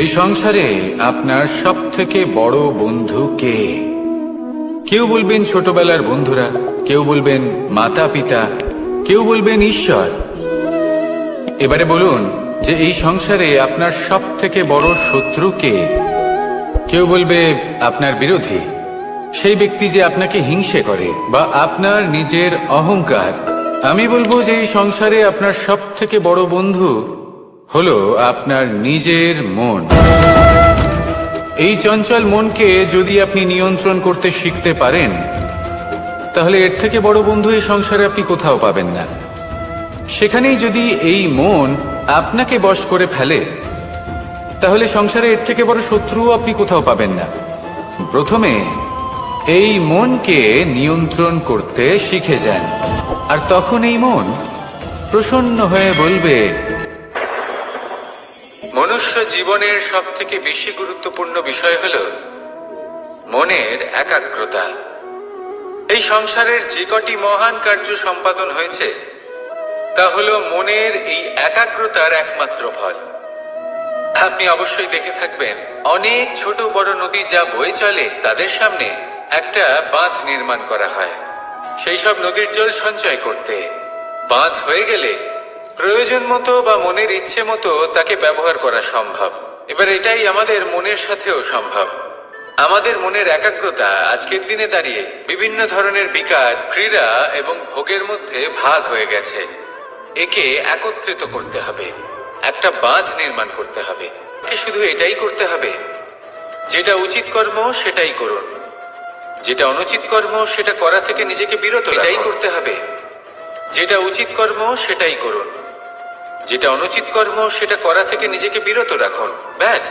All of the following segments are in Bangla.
এই সংসারে আপনার সব থেকে বড় বন্ধু কে? কেউ বলবেন ছোটবেলার বন্ধুরা, কেউ বলবেন মাতা পিতা, কেউ বলবেন ঈশ্বর। এবারে বলুন যে এই সংসারে আপনার সব থেকে বড় শত্রু কে? কেউ বলবে আপনার বিরোধী, সেই ব্যক্তি যে আপনাকে হিংসে করে, বা আপনার নিজের অহংকার। আমি বলবো যে এই সংসারে আপনার সব থেকে বড় বন্ধু হলো আপনার নিজের মন। এই চঞ্চল মনকে যদি আপনি নিয়ন্ত্রণ করতে শিখতে পারেন, তাহলে এর থেকে বড় বন্ধু এই সংসারে আপনি কোথাও পাবেন না। সেখানেই যদি এই মন আপনাকে বশ করে ফেলে, তাহলে সংসারে এর থেকে বড় শত্রুও আপনি কোথাও পাবেন না। প্রথমে এই মনকে নিয়ন্ত্রণ করতে শিখে যান, আর তখন এই মন প্রসন্ন হয়ে বলবে, মনুষ্য জীবনের সব থেকে বেশি গুরুত্বপূর্ণ বিষয় হল মনের একাগ্রতা। এই সংসারের যে কটি মহান কার্য সম্পাদন হয়েছে তা হল মনের এই একাগ্রতার একমাত্র ফল। আপনি অবশ্যই দেখে থাকবেন, অনেক ছোট বড় নদী যা বয়ে চলে তাদের সামনে একটা বাঁধ নির্মাণ করা হয় সেই সব নদীর জল সঞ্চয় করতে। বাঁধ হয়ে গেলে প্রয়োজন মতো বা মনের ইচ্ছে মতো তাকে ব্যবহার করা সম্ভব। এবার এটাই আমাদের মনের সাথেও সম্ভব। আমাদের মনের একাগ্রতা আজকের দিনে দাঁড়িয়ে বিভিন্ন ধরনের বিকার, ক্রীড়া এবং ভোগের মধ্যে ভাগ হয়ে গেছে। একে একত্রিত করতে হবে, একটা বাঁধ নির্মাণ করতে হবে। শুধু এটাই করতে হবে, যেটা উচিত কর্ম সেটাই করুন, যেটা অনুচিত কর্ম সেটা করা থেকে নিজেকে বিরত এটাই করতে হবে। যেটা উচিত কর্ম সেটাই করুন, যেটা অনুচিত কর্ম সেটা করা থেকে নিজেকে বিরত রাখুন। ব্যাস,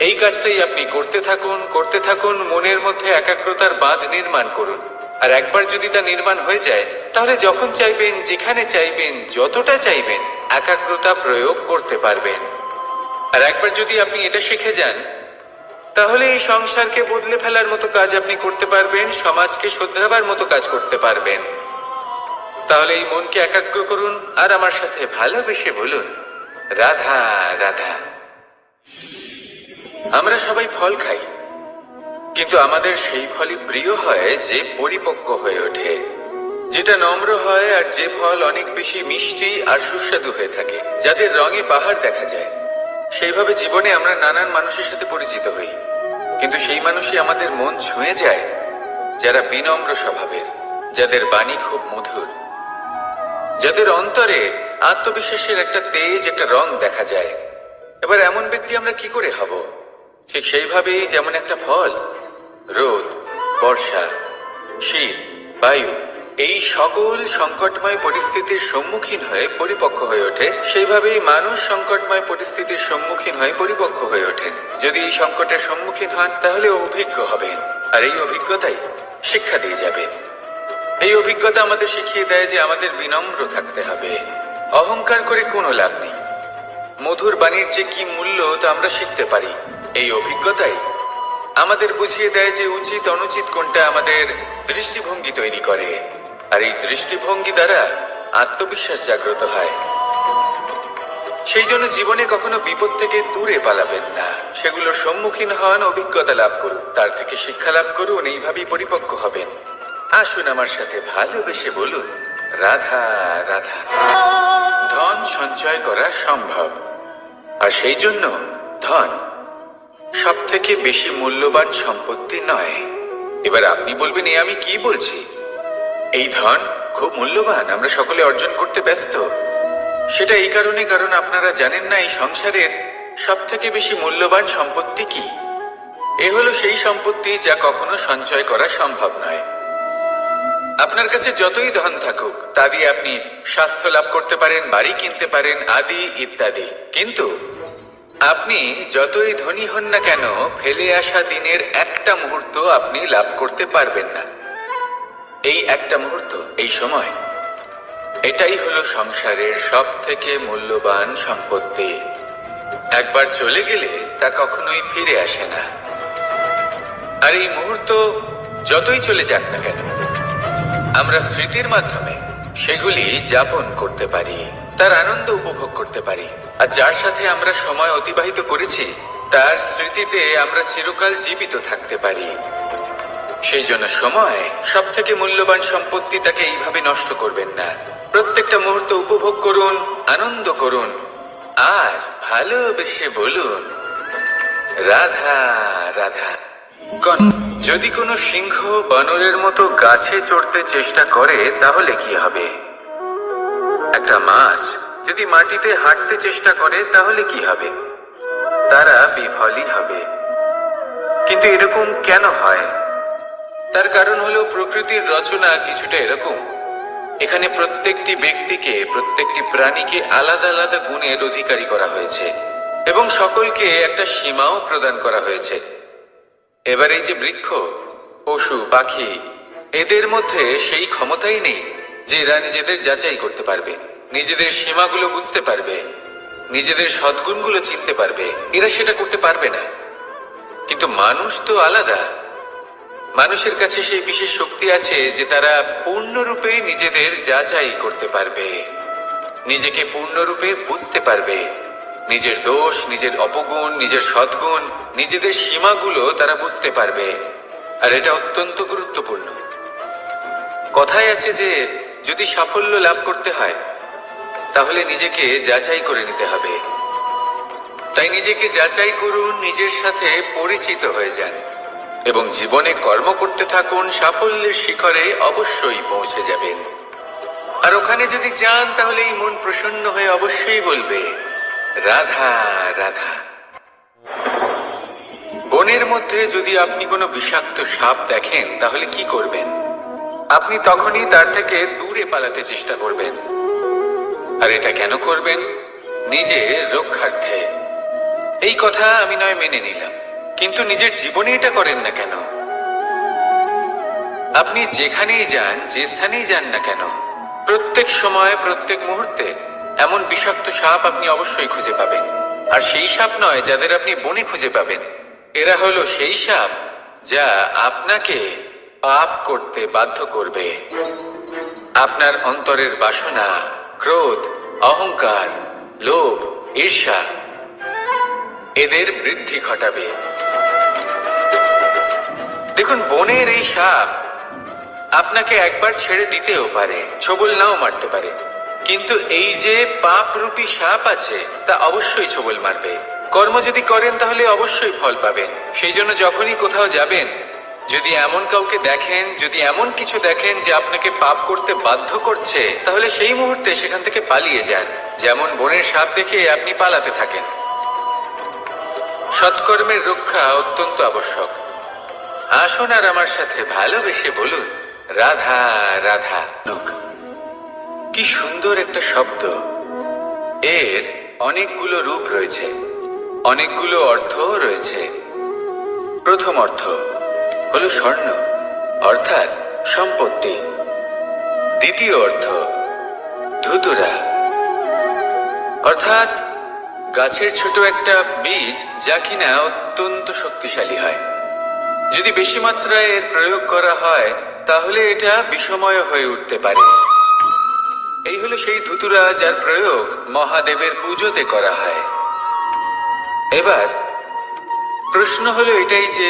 এই কাজটাই আপনি করতে থাকুন, করতে থাকুন। মনের মধ্যে একাগ্রতার বাঁধ নির্মাণ করুন। আর একবার যদি তা নির্মাণ হয়ে যায়, তাহলে যখন চাইবেন, যেখানে চাইবেন, যতটা চাইবেন একাগ্রতা প্রয়োগ করতে পারবেন। আর একবার যদি আপনি এটা শিখে যান, তাহলে এই সংসারকে বদলে ফেলার মতো কাজ আপনি করতে পারবেন, সমাজকে শোধরাবার মতো কাজ করতে পারবেন। তাহলে এই মনকে একাগ্র করুন আর আমার সাথে ভালোবেসে বলুন, রাধা রাধা। আমরা সবাই ফল খাই, কিন্তু আমাদের সেই ফলই প্রিয় হয় যে পরিপক্ক হয়ে ওঠে, যেটা নম্র হয়, আর যে ফল অনেক বেশি মিষ্টি আর সুস্বাদু হয়ে থাকে, যাদের রঙে পাহাড় দেখা যায়। সেইভাবে জীবনে আমরা নানান মানুষের সাথে পরিচিত হই, কিন্তু সেই মানুষই আমাদের মন ছুঁয়ে যায় যারা বিনম্র স্বভাবের, যাদের বাণী খুব মধুর, যাদের অন্তরে আত্মবিশ্বাসের একটা তেজ, একটা রং দেখা যায়। এবার এমন ব্যক্তি আমরা কি করে হব? ঠিক সেইভাবেই যেমন একটা ফল রোদ, বর্ষা, শীত, বায়ু এই সকল সংকটময় পরিস্থিতির সম্মুখীন হয়ে পরিপক্ক হয়ে ওঠে, সেইভাবেই মানুষ সংকটময় পরিস্থিতির সম্মুখীন হয়ে পরিপক্ক হয়ে ওঠেন। যদি এই সংকটের সম্মুখীন হন, তাহলে অভিজ্ঞ হবেন, আর এই অভিজ্ঞতাই শিক্ষা দিয়ে যাবে। এই অভিজ্ঞতা আমাদের শিখিয়ে দেয় যে আমাদের বিনম্র থাকতে হবে। অহংকার করে কোনো লাভ নেই। মধুর বাণীর যে কি মূল্য তা আমরা শিখতে পারি। এই অভিজ্ঞতাই আমাদের বুঝিয়ে দেয় যে উচিত অনুচিত কোনটা, আমাদের দৃষ্টিভঙ্গি তৈরি করে, আর এই দৃষ্টিভঙ্গি দ্বারা আত্মবিশ্বাস জাগ্রত হয়। সেই জন্য জীবনে কখনো বিপদ থেকে দূরে পালাবেন না, সেগুলোর সম্মুখীন হন, অভিজ্ঞতা লাভ করুন, তার থেকে শিক্ষা লাভ করুন, এইভাবেই পরিপক্ক হবেন। আসুন আমার সাথে ভালোবেসে বলুন, রাধা রাধা। ধন সঞ্চয় করা সম্ভব, আর সেই জন্য ধন সব থেকে বেশি মূল্যবান সম্পত্তি নয়। এবার আপনি বলবেন, এ আমি কি বলছি? এই ধন খুব মূল্যবান, আমরা সকলে অর্জন করতে ব্যস্ত। সেটা এই কারণে, কারণ আপনারা জানেন না এই সংসারের সব থেকে বেশি মূল্যবান সম্পত্তি কি। এ হলো সেই সম্পত্তি যা কখনো সঞ্চয় করা সম্ভব নয়। আপনার কাছে যতই ধন থাকুক, তা দিয়ে আপনি স্বাস্থ্য লাভ করতে পারেন, বাড়ি কিনতে পারেন, আদি ইত্যাদি, কিন্তু আপনি যতই ধনী হন না কেন, ফেলে আসা দিনের একটা মুহূর্ত আপনি লাভ করতে পারবেন না। এই একটা মুহূর্ত, এই সময়, এটাই হলো সংসারের সব থেকে মূল্যবান সম্পত্তি। একবার চলে গেলে তা কখনোই ফিরে আসে না। আর এই মুহূর্ত যতই চলে যাক না কেন, আমরা স্মৃতির মাধ্যমে সেগুলি যাপন করতে পারি। তার আনন্দ উপভোগ করতে পারি, আর যার সাথে আমরা সময় অতিবাহিত করেছি তার স্মৃতিতে আমরা চিরকাল জীবিত থাকতে পারি। সেই জন্য সময় সব থেকে মূল্যবান সম্পত্তি, তাকে এইভাবে নষ্ট করবেন না। প্রত্যেকটা মুহূর্ত উপভোগ করুন, আনন্দ করুন, আর ভালোবেসে বলুন রাধা রাধা। যদি কোনো সিংহ বানরের মতো গাছে চড়তে চেষ্টা করে তাহলে কি হবে? একটা মাছ যদি মাটিতে হাঁটতে চেষ্টা করে তাহলে কি হবে? তারা বিফলই হবে। কিন্তু এরকম কেন হয়? তার কারণ হলো প্রকৃতির রচনা কিছুটা এরকম। এখানে প্রত্যেকটি ব্যক্তিকে, প্রত্যেকটি প্রাণীকে আলাদা আলাদা গুণের অধিকারী করা হয়েছে এবং সকলকে একটা সীমাও প্রদান করা হয়েছে। এবার এই যে বৃক্ষ, পশু, পাখি, এদের মধ্যে সেই ক্ষমতাই নেই যে এরা নিজেদের যাচাই করতে পারবে, নিজেদের সীমাগুলো বুঝতে পারবে, নিজেদের সদ্গুণগুলো চিনতে পারবে। এরা সেটা করতে পারবে না। কিন্তু মানুষ তো আলাদা। মানুষের কাছে সেই বিশেষ শক্তি আছে যে তারা পূর্ণরূপে নিজেদের যাচাই করতে পারবে, নিজেকে পূর্ণরূপে বুঝতে পারবে, নিজের দোষ, নিজের অপগুণ, নিজের সদ্গুণ, নিজেদের সীমাগুলো তারা বুঝতে পারবে। আর এটা অত্যন্ত গুরুত্বপূর্ণ। কথায় আছে যে যদি সাফল্য লাভ করতে হয় তাহলে নিজেকে যাচাই করে নিতে হবে। তাই নিজেকে যাচাই করুন, নিজের সাথে পরিচিত হয়ে যান এবং জীবনে কর্ম করতে থাকুন। সাফল্যের শিখরে অবশ্যই পৌঁছে যাবেন। আর ওখানে যদি যান তাহলে এই মন প্রসন্ন হয়ে অবশ্যই বলবে রাধা রাধা। বনের মধ্যে যদি আপনি কোনো বিষাক্ত সাপ দেখেন তাহলে কি করবেন? আপনি তখনই তার থেকে দূরে পালাতে চেষ্টা করবেন। আর এটা কেন করবেন? নিজের রক্ষার্থে। এই কথা আমি নয় মেনে নিলাম, কিন্তু নিজের জীবনে এটা করেন না কেন? আপনি যেখানেই যান, যে স্থানেই যান না কেন, প্রত্যেক সময়, প্রত্যেক মুহূর্তে এমন বিষাক্ত সাপ আপনি অবশ্যই খুঁজে পাবেন। আর সেই সাপ নয় যাদের আপনি বনে খুঁজে পাবেন, এরা হলো সেই সাপ যা আপনাকে পাপ করতে বাধ্য করবে। আপনার অন্তরের বাসনা, ক্রোধ, অহংকার, লোভ, ঈর্ষা এদের বৃদ্ধি ঘটাবে। দেখুন, বনের এই সাপ আপনাকে একবার ছেড়ে দিতেও পারে, ছোবল নাও মারতে পারে, কিন্তু এই যে পাপরূপী সাপ আছে তা অবশ্যই ছোবল মারবে। কর্ম যদি করেন তাহলে অবশ্যই ফল পাবেন। সেই জন্য যখনই কোথাও যাবেন, যদি এমন কাউকে দেখেন, যদি এমন কিছু দেখেন যে আপনাকে পাপ করতে বাধ্য করছে, তাহলে সেই মুহূর্তে সেখান থেকে পালিয়ে যান। যেমন বনের সাপ দেখে আপনি পালাতে থাকেন। সৎকর্মের রক্ষা অত্যন্ত আবশ্যক। আসুন আর আমার সাথে ভালোবেসে বলুন রাধা রাধা। কি সুন্দর একটা শব্দ। এর অনেকগুলো রূপ রয়েছে, অনেকগুলো অর্থও রয়েছে। প্রথম অর্থ হলো স্বর্ণ, অর্থাৎ সম্পত্তি। দ্বিতীয় অর্থ ধুতুরা, অর্থাৎ গাছের ছোট একটা বীজ যা কিনা অত্যন্ত শক্তিশালী হয়। যদি বেশি মাত্রায় এর প্রয়োগ করা হয় তাহলে এটা বিষময় হয়ে উঠতে পারে। এই হলো সেই ধুতুরা যার প্রয়োগ মহাদেবের পুজোতে করা হয়। এবার প্রশ্ন হলো এটাই যে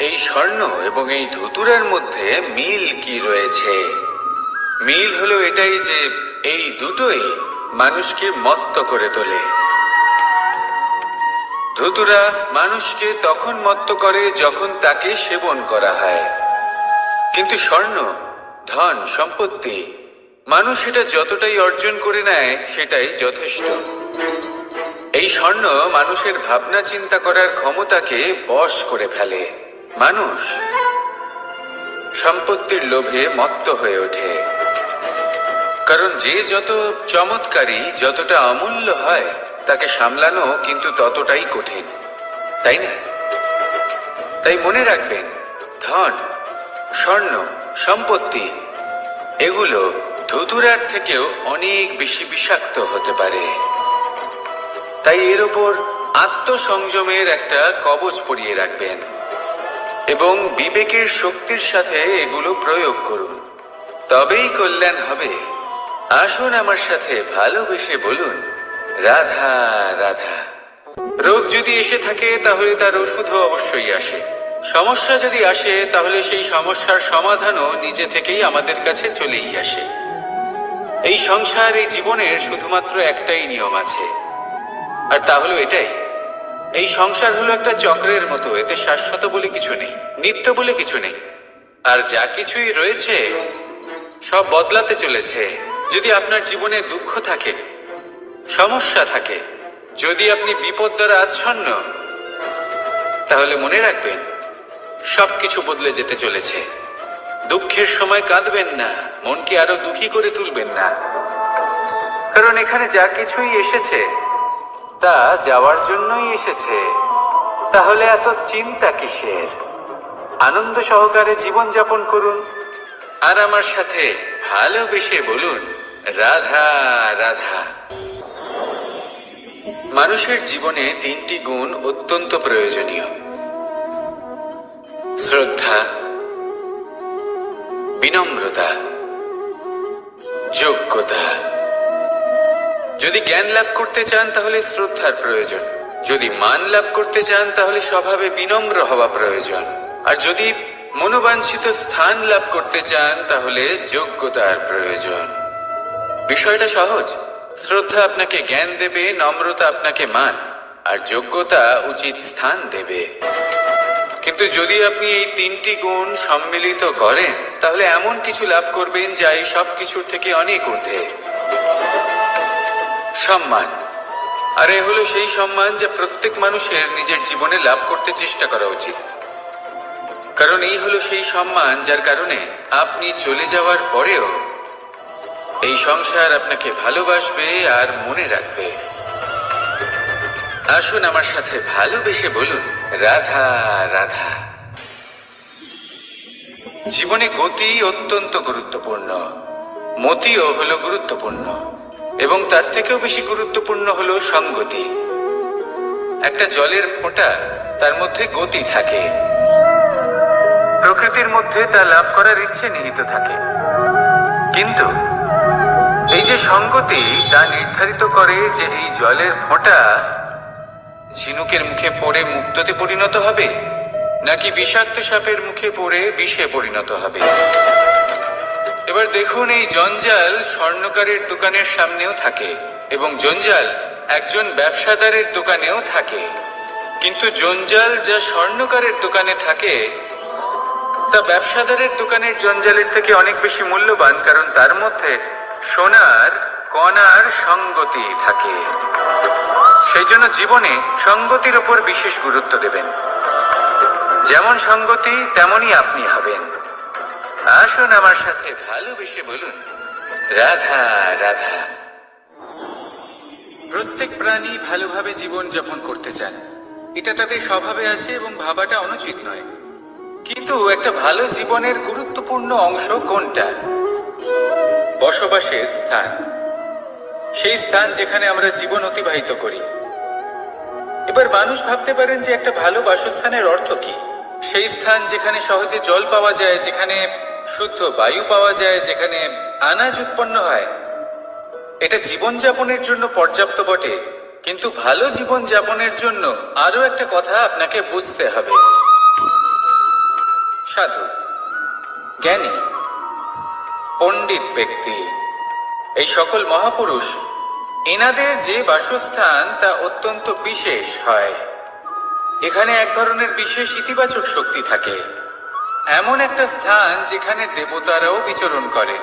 এই স্বর্ণ এবং এই ধুতুরার মধ্যে মিল কি রয়েছে? মিল হলো এটাই যে এই দুটোই মানুষকে মত্ত করে তোলে। ধুতুরা মানুষকে তখন মত্ত করে যখন তাকে সেবন করা হয়, কিন্তু স্বর্ণ, ধন, সম্পত্তি, মানুষ এটা যতটাই অর্জন করে নেয় সেটাই যথেষ্ট। এই স্বর্ণ মানুষের ভাবনা চিন্তা করার ক্ষমতাকে বশ করে ফেলে। মানুষ সম্পত্তির লোভে মত্ত হয়ে ওঠে, কারণ যে যত চমৎকারী, যতটা অমূল্য হয় তাকে সামলানো কিন্তু ততটাই কঠিন, তাই না? তাই মনে রাখবেন, ধন, স্বর্ণ, সম্পত্তি এগুলো ধুতুরার থেকেও অনেক বেশি বিষাক্ত হতে পারে। তাই এর ওপর আত্মসংযমের একটা কবচ পরিয়ে রাখবেন এবং বিবেকের শক্তির সাথে এগুলো প্রয়োগ করুন, তবেই কল্যাণ হবে। আসুন আমার সাথে ভালোবেসে বলুন, রাধা রাধা। রোগ যদি এসে থাকে তাহলে তার ওষুধও অবশ্যই আসে। সমস্যা যদি আসে তাহলে সেই সমস্যার সমাধানও নিজে থেকেই আমাদের কাছে চলেই আসে। এই সংসার, এই জীবনের শুধুমাত্র একটাই নিয়ম আছে, আর তা হলো এটাই, এই সংসার হলো একটা চক্রের মতো। এতে শাশ্বত বলে কিছু নেই, নিত্য বলে কিছু নেই। আর যা কিছুই রয়েছে সব বদলাতে চলেছে। যদি আপনার জীবনে দুঃখ থাকে, সমস্যা থাকে, যদি আপনি বিপদ দ্বারা আচ্ছন্ন, তাহলে মনে রাখবেন সবকিছু বদলে যেতে চলেছে। দুঃখের সময় কাঁদবেন না, মনকে আরো দুঃখী করে তুলবেন না, কারণ এখানে যা কিছুই এসেছে তা যাওয়ার জন্যই এসেছে। তাহলে এত চিন্তা কিসের? আনন্দ সহকারে জীবন যাপন করুন, আর আমার সাথে ভালোবেসে বলুন, রাধা রাধা। মানুষের জীবনে তিনটি গুণ অত্যন্ত প্রয়োজনীয়: শ্রদ্ধা, বিনম্রতা, যোগ্যতা। যদি জ্ঞান লাভ করতে চান তাহলে শ্রদ্ধার প্রয়োজন, যদি মান লাভ করতে চান তাহলে স্বভাবে বিনম্র হওয়া প্রয়োজন, আর যদি মনোবাঞ্ছিত স্থান লাভ করতে চান তাহলে যোগ্যতার প্রয়োজন। বিষয়টা সহজ। শ্রদ্ধা আপনাকে জ্ঞান দেবে, নম্রতা আপনাকে মান, আর যোগ্যতা উচিত স্থান দেবে। কিন্তু যদি আপনি এই তিনটি গুণ সম্মিলিত করেন তাহলে এমন কিছু লাভ করবেন যা এই সব কিছুর থেকে অনেক ঊর্ধ্বে: সম্মান। আর এ হলো সেই সম্মান যা প্রত্যেক মানুষের নিজের জীবনে লাভ করতে চেষ্টা করা উচিত, কারণ এই হলো সেই সম্মান যার কারণে আপনি চলে যাওয়ার পরেও এই সংসার আপনাকে ভালোবাসবে আর মনে রাখবে। আসুন আমার সাথে ভালোবেসে বলুন, রাধা রাধা। জীবনে গতি অত্যন্ত গুরুত্বপূর্ণ, মতিও হলো গুরুত্বপূর্ণ, এবং তার থেকেও বেশি গুরুত্বপূর্ণ হলো সঙ্গতি। একটা জলের ফোঁটা, তার মধ্যে গতি থাকে, প্রকৃতির মধ্যে তা লাভ করার ইচ্ছে নিহিত থাকে, কিন্তু এই যে সঙ্গতি তা নির্ধারিত করে যে এই জলের ফোঁটা ঝিনুকের মুখে পড়ে মুক্ততে পরিণত হবে নাকি বিষাক্ত সাপের মুখে পড়ে বিষে পরিণত হবে। এবার দেখুন, এই জঞ্জাল স্বর্ণকারের দোকানের সামনেও থাকে এবং জঞ্জাল একজন ব্যবসাদারের দোকানেও থাকে, কিন্তু জঞ্জাল যা স্বর্ণকারের দোকানে থাকে তা ব্যবসাদারের দোকানের জঞ্জালের থেকে অনেক বেশি মূল্যবান, কারণ তার মধ্যে সোনার কণার সঙ্গতি থাকে। সেই জন্য জীবনে সঙ্গতির উপর বিশেষ গুরুত্ব দেবেন। যেমন সঙ্গতি তেমনই আপনি হবেন। আসুন আমার সাথে ভালোবেসে বলুন, রাধা রাধা। প্রত্যেক প্রাণী ভালোভাবে জীবন যাপন করতে চান, এটা তাদের স্বভাবে আছে এবং ভাবাটা অনুচিত নয়। কিন্তু একটা ভালো জীবনের গুরুত্বপূর্ণ অংশ কোনটা? বসবাসের স্থান, সেই স্থান যেখানে আমরা জীবন অতিবাহিত করি। এবার মানুষ ভাবতে পারেন যে একটা ভালো বাসস্থানের অর্থ কি? সেই স্থান যেখানে সহজে জল পাওয়া যায়, যেখানে শুদ্ধ বায়ু পাওয়া যায়, যেখানে আনাজ উৎপন্ন হয়। এটা জীবনযাপনের জন্য পর্যাপ্ত বটে, কিন্তু ভালো জীবন যাপনের জন্য আরো একটা কথা আপনাকে বুঝতে হবে। সাধু, জ্ঞানী, পণ্ডিত ব্যক্তি, এই সকল মহাপুরুষ, এনাদের যে বাসস্থান তা অত্যন্ত বিশেষ হয়। এখানে এক ধরনের বিশেষ ইতিবাচক শক্তি থাকে, এমন একটা স্থান যেখানে দেবতারাও বিচরণ করেন।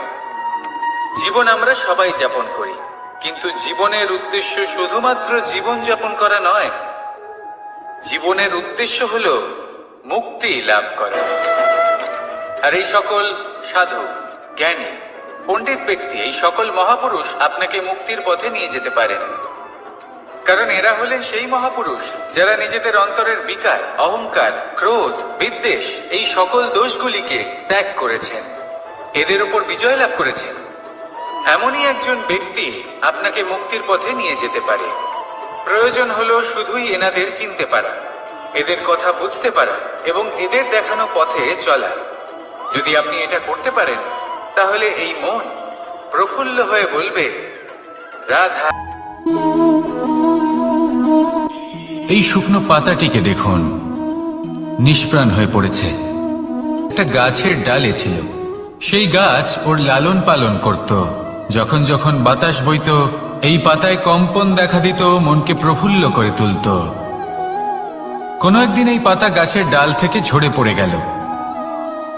জীবন আমরা সবাই যাপন করি, কিন্তু জীবনের উদ্দেশ্য শুধুমাত্র জীবন যাপন করা নয়। জীবনের উদ্দেশ্য হলো মুক্তি লাভ করা। আর এই সকল সাধু, জ্ঞানী, পণ্ডিত ব্যক্তি, এই সকল মহাপুরুষ আপনাকে মুক্তির পথে নিয়ে যেতে পারেন, কারণ এরা হলেন সেই মহাপুরুষ যারা নিজেদের অন্তরের বিকার, অহংকার, ক্রোধ, বিদ্বেষ, এই সকল দোষগুলিকে ত্যাগ করেছেন, এদের উপর বিজয় লাভ করেছেন। এমনই একজন ব্যক্তি আপনাকে মুক্তির পথে নিয়ে যেতে পারে। প্রয়োজন হলো শুধুই এনাদের চিনতে পারা, এদের কথা বুঝতে পারা এবং এদের দেখানো পথে চলা। যদি আপনি এটা করতে পারেন তাহলে এই মন, প্রফুল্ল হয়ে বলবে, রাধা। এই শুকনো পাতাটিকে দেখুন, নিষ্প্রাণ হয়ে পড়েছে। একটা গাছের ডালে ছিল, সেই গাছ ওর লালন পালন করত। যখন যখন বাতাস বইত, এই পাতায় কম্পন দেখা দিত, মনকে প্রফুল্ল করে তুলত। কোনো একদিন এই পাতা গাছের ডাল থেকে ঝরে পড়ে গেল।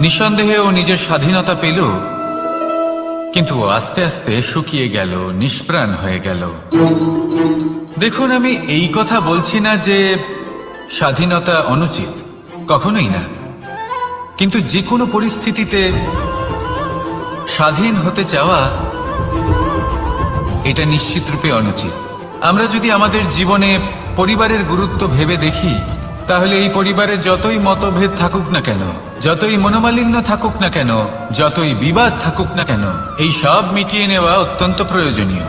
নিঃসন্দেহে ও নিজের স্বাধীনতা পেল, কিন্তু আস্তে আস্তে শুকিয়ে গেল, নিষ্প্রাণ হয়ে গেল। দেখুন, আমি এই কথা বলছি না যে স্বাধীনতা অনুচিত, কখনোই না। কিন্তু যে কোনো পরিস্থিতিতে স্বাধীন হতে চাওয়া এটা নিশ্চিতরূপে অনুচিত। আমরা যদি আমাদের জীবনে পরিবারের গুরুত্ব ভেবে দেখি, তাহলে এই পরিবারে যতই মতভেদ থাকুক না কেন, যতই মনোমালিন্য থাকুক না কেন, যতই বিবাদ থাকুক না কেন, এই সব মিটিয়ে নেওয়া অত্যন্ত প্রয়োজনীয়।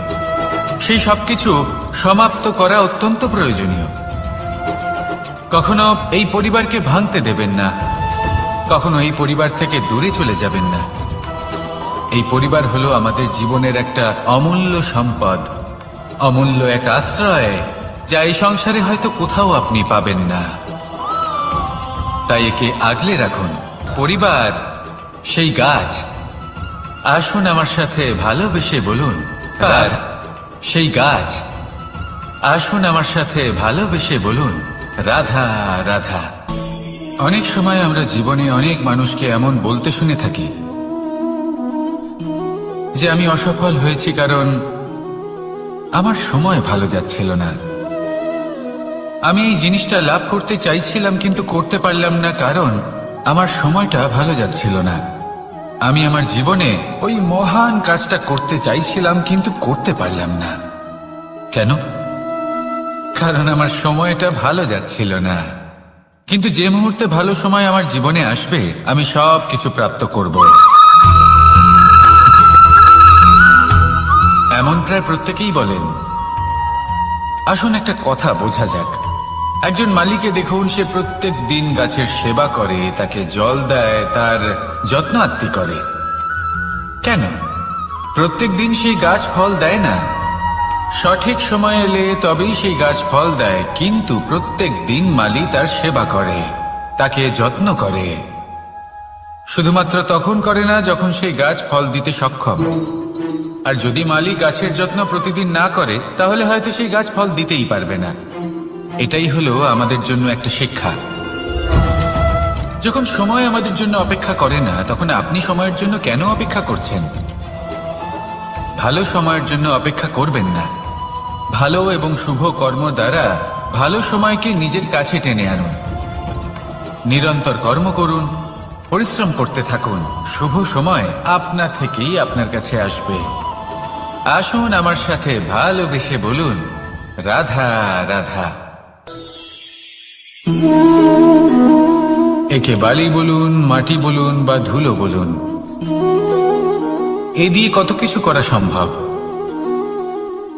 সেই সবকিছু সমাপ্ত করা অত্যন্ত প্রয়োজনীয়। কখনো এই পরিবারকে ভাঙতে দেবেন না, কখনো এই পরিবার থেকে দূরে চলে যাবেন না। এই পরিবার হলো আমাদের জীবনের একটা অমূল্য সম্পদ, অমূল্য এক আশ্রয়, যা এই সংসারে হয়তো কোথাও আপনি পাবেন না। তাই একে আগলে রাখুন। পরিবার সেই গাছ। আসুন আমার সাথে ভালোবেসে বলুন, আর সেই গাছ। আসুন আমার সাথে ভালোবেসে বলুন, রাধা রাধা। অনেক সময় আমরা জীবনে অনেক মানুষকে এমন বলতে শুনে থাকি যে আমি অসফল হয়েছি কারণ আমার সময় ভালো যাচ্ছিল না। আমি এই জিনিসটা লাভ করতে চাইছিলাম কিন্তু করতে পারলাম না কারণ আমার সময়টা ভালো যাচ্ছিল না। আমি আমার জীবনে ওই মহান কাজটা করতে চাইছিলাম কিন্তু করতে পারলাম না। কেন? কারণ আমার সময়টা ভালো যাচ্ছিল না। কিন্তু যে মুহূর্তে ভালো সময় আমার জীবনে আসবে, আমি সব কিছু প্রাপ্ত করব। এমন প্রায় প্রত্যেকেই বলেন। আসুন একটা কথা বোঝা যাক। একজন মালিকে দেখুন, সে প্রত্যেক দিন গাছের সেবা করে, তাকে জল দেয়, তার যত্ন আত্তি করে। কেন? প্রত্যেক দিন সেই গাছ ফল দেয় না। সঠিক সময় এলে তবেই সেই গাছ ফল দেয়, কিন্তু প্রত্যেক দিন মালি তার সেবা করে, তাকে যত্ন করে। শুধুমাত্র তখন করে না যখন সেই গাছ ফল দিতে সক্ষম। আর যদি মালি গাছের যত্ন প্রতিদিন না করে, তাহলে হয়তো সেই গাছ ফল দিতেই পারবে না। এটাই হলো আমাদের জন্য একটা শিক্ষা। যখন সময় আমাদের জন্য অপেক্ষা করে না, তখন আপনি সময়ের জন্য কেন অপেক্ষা করছেন? ভালো সময়ের জন্য অপেক্ষা করবেন না। ভালো এবং শুভ কর্ম দ্বারা ভালো সময়কে নিজের কাছে টেনে আনুন। নিরন্তর কর্ম করুন, পরিশ্রম করতে থাকুন। শুভ সময় আপনা থেকেই আপনার কাছে আসবে। আসুন আমার সাথে ভালোবেসে বলুন, রাধা রাধা। একে বালি বলুন, মাটি বলুন বা ধুলো বলুন, এ দিয়ে কত কিছু করা সম্ভব।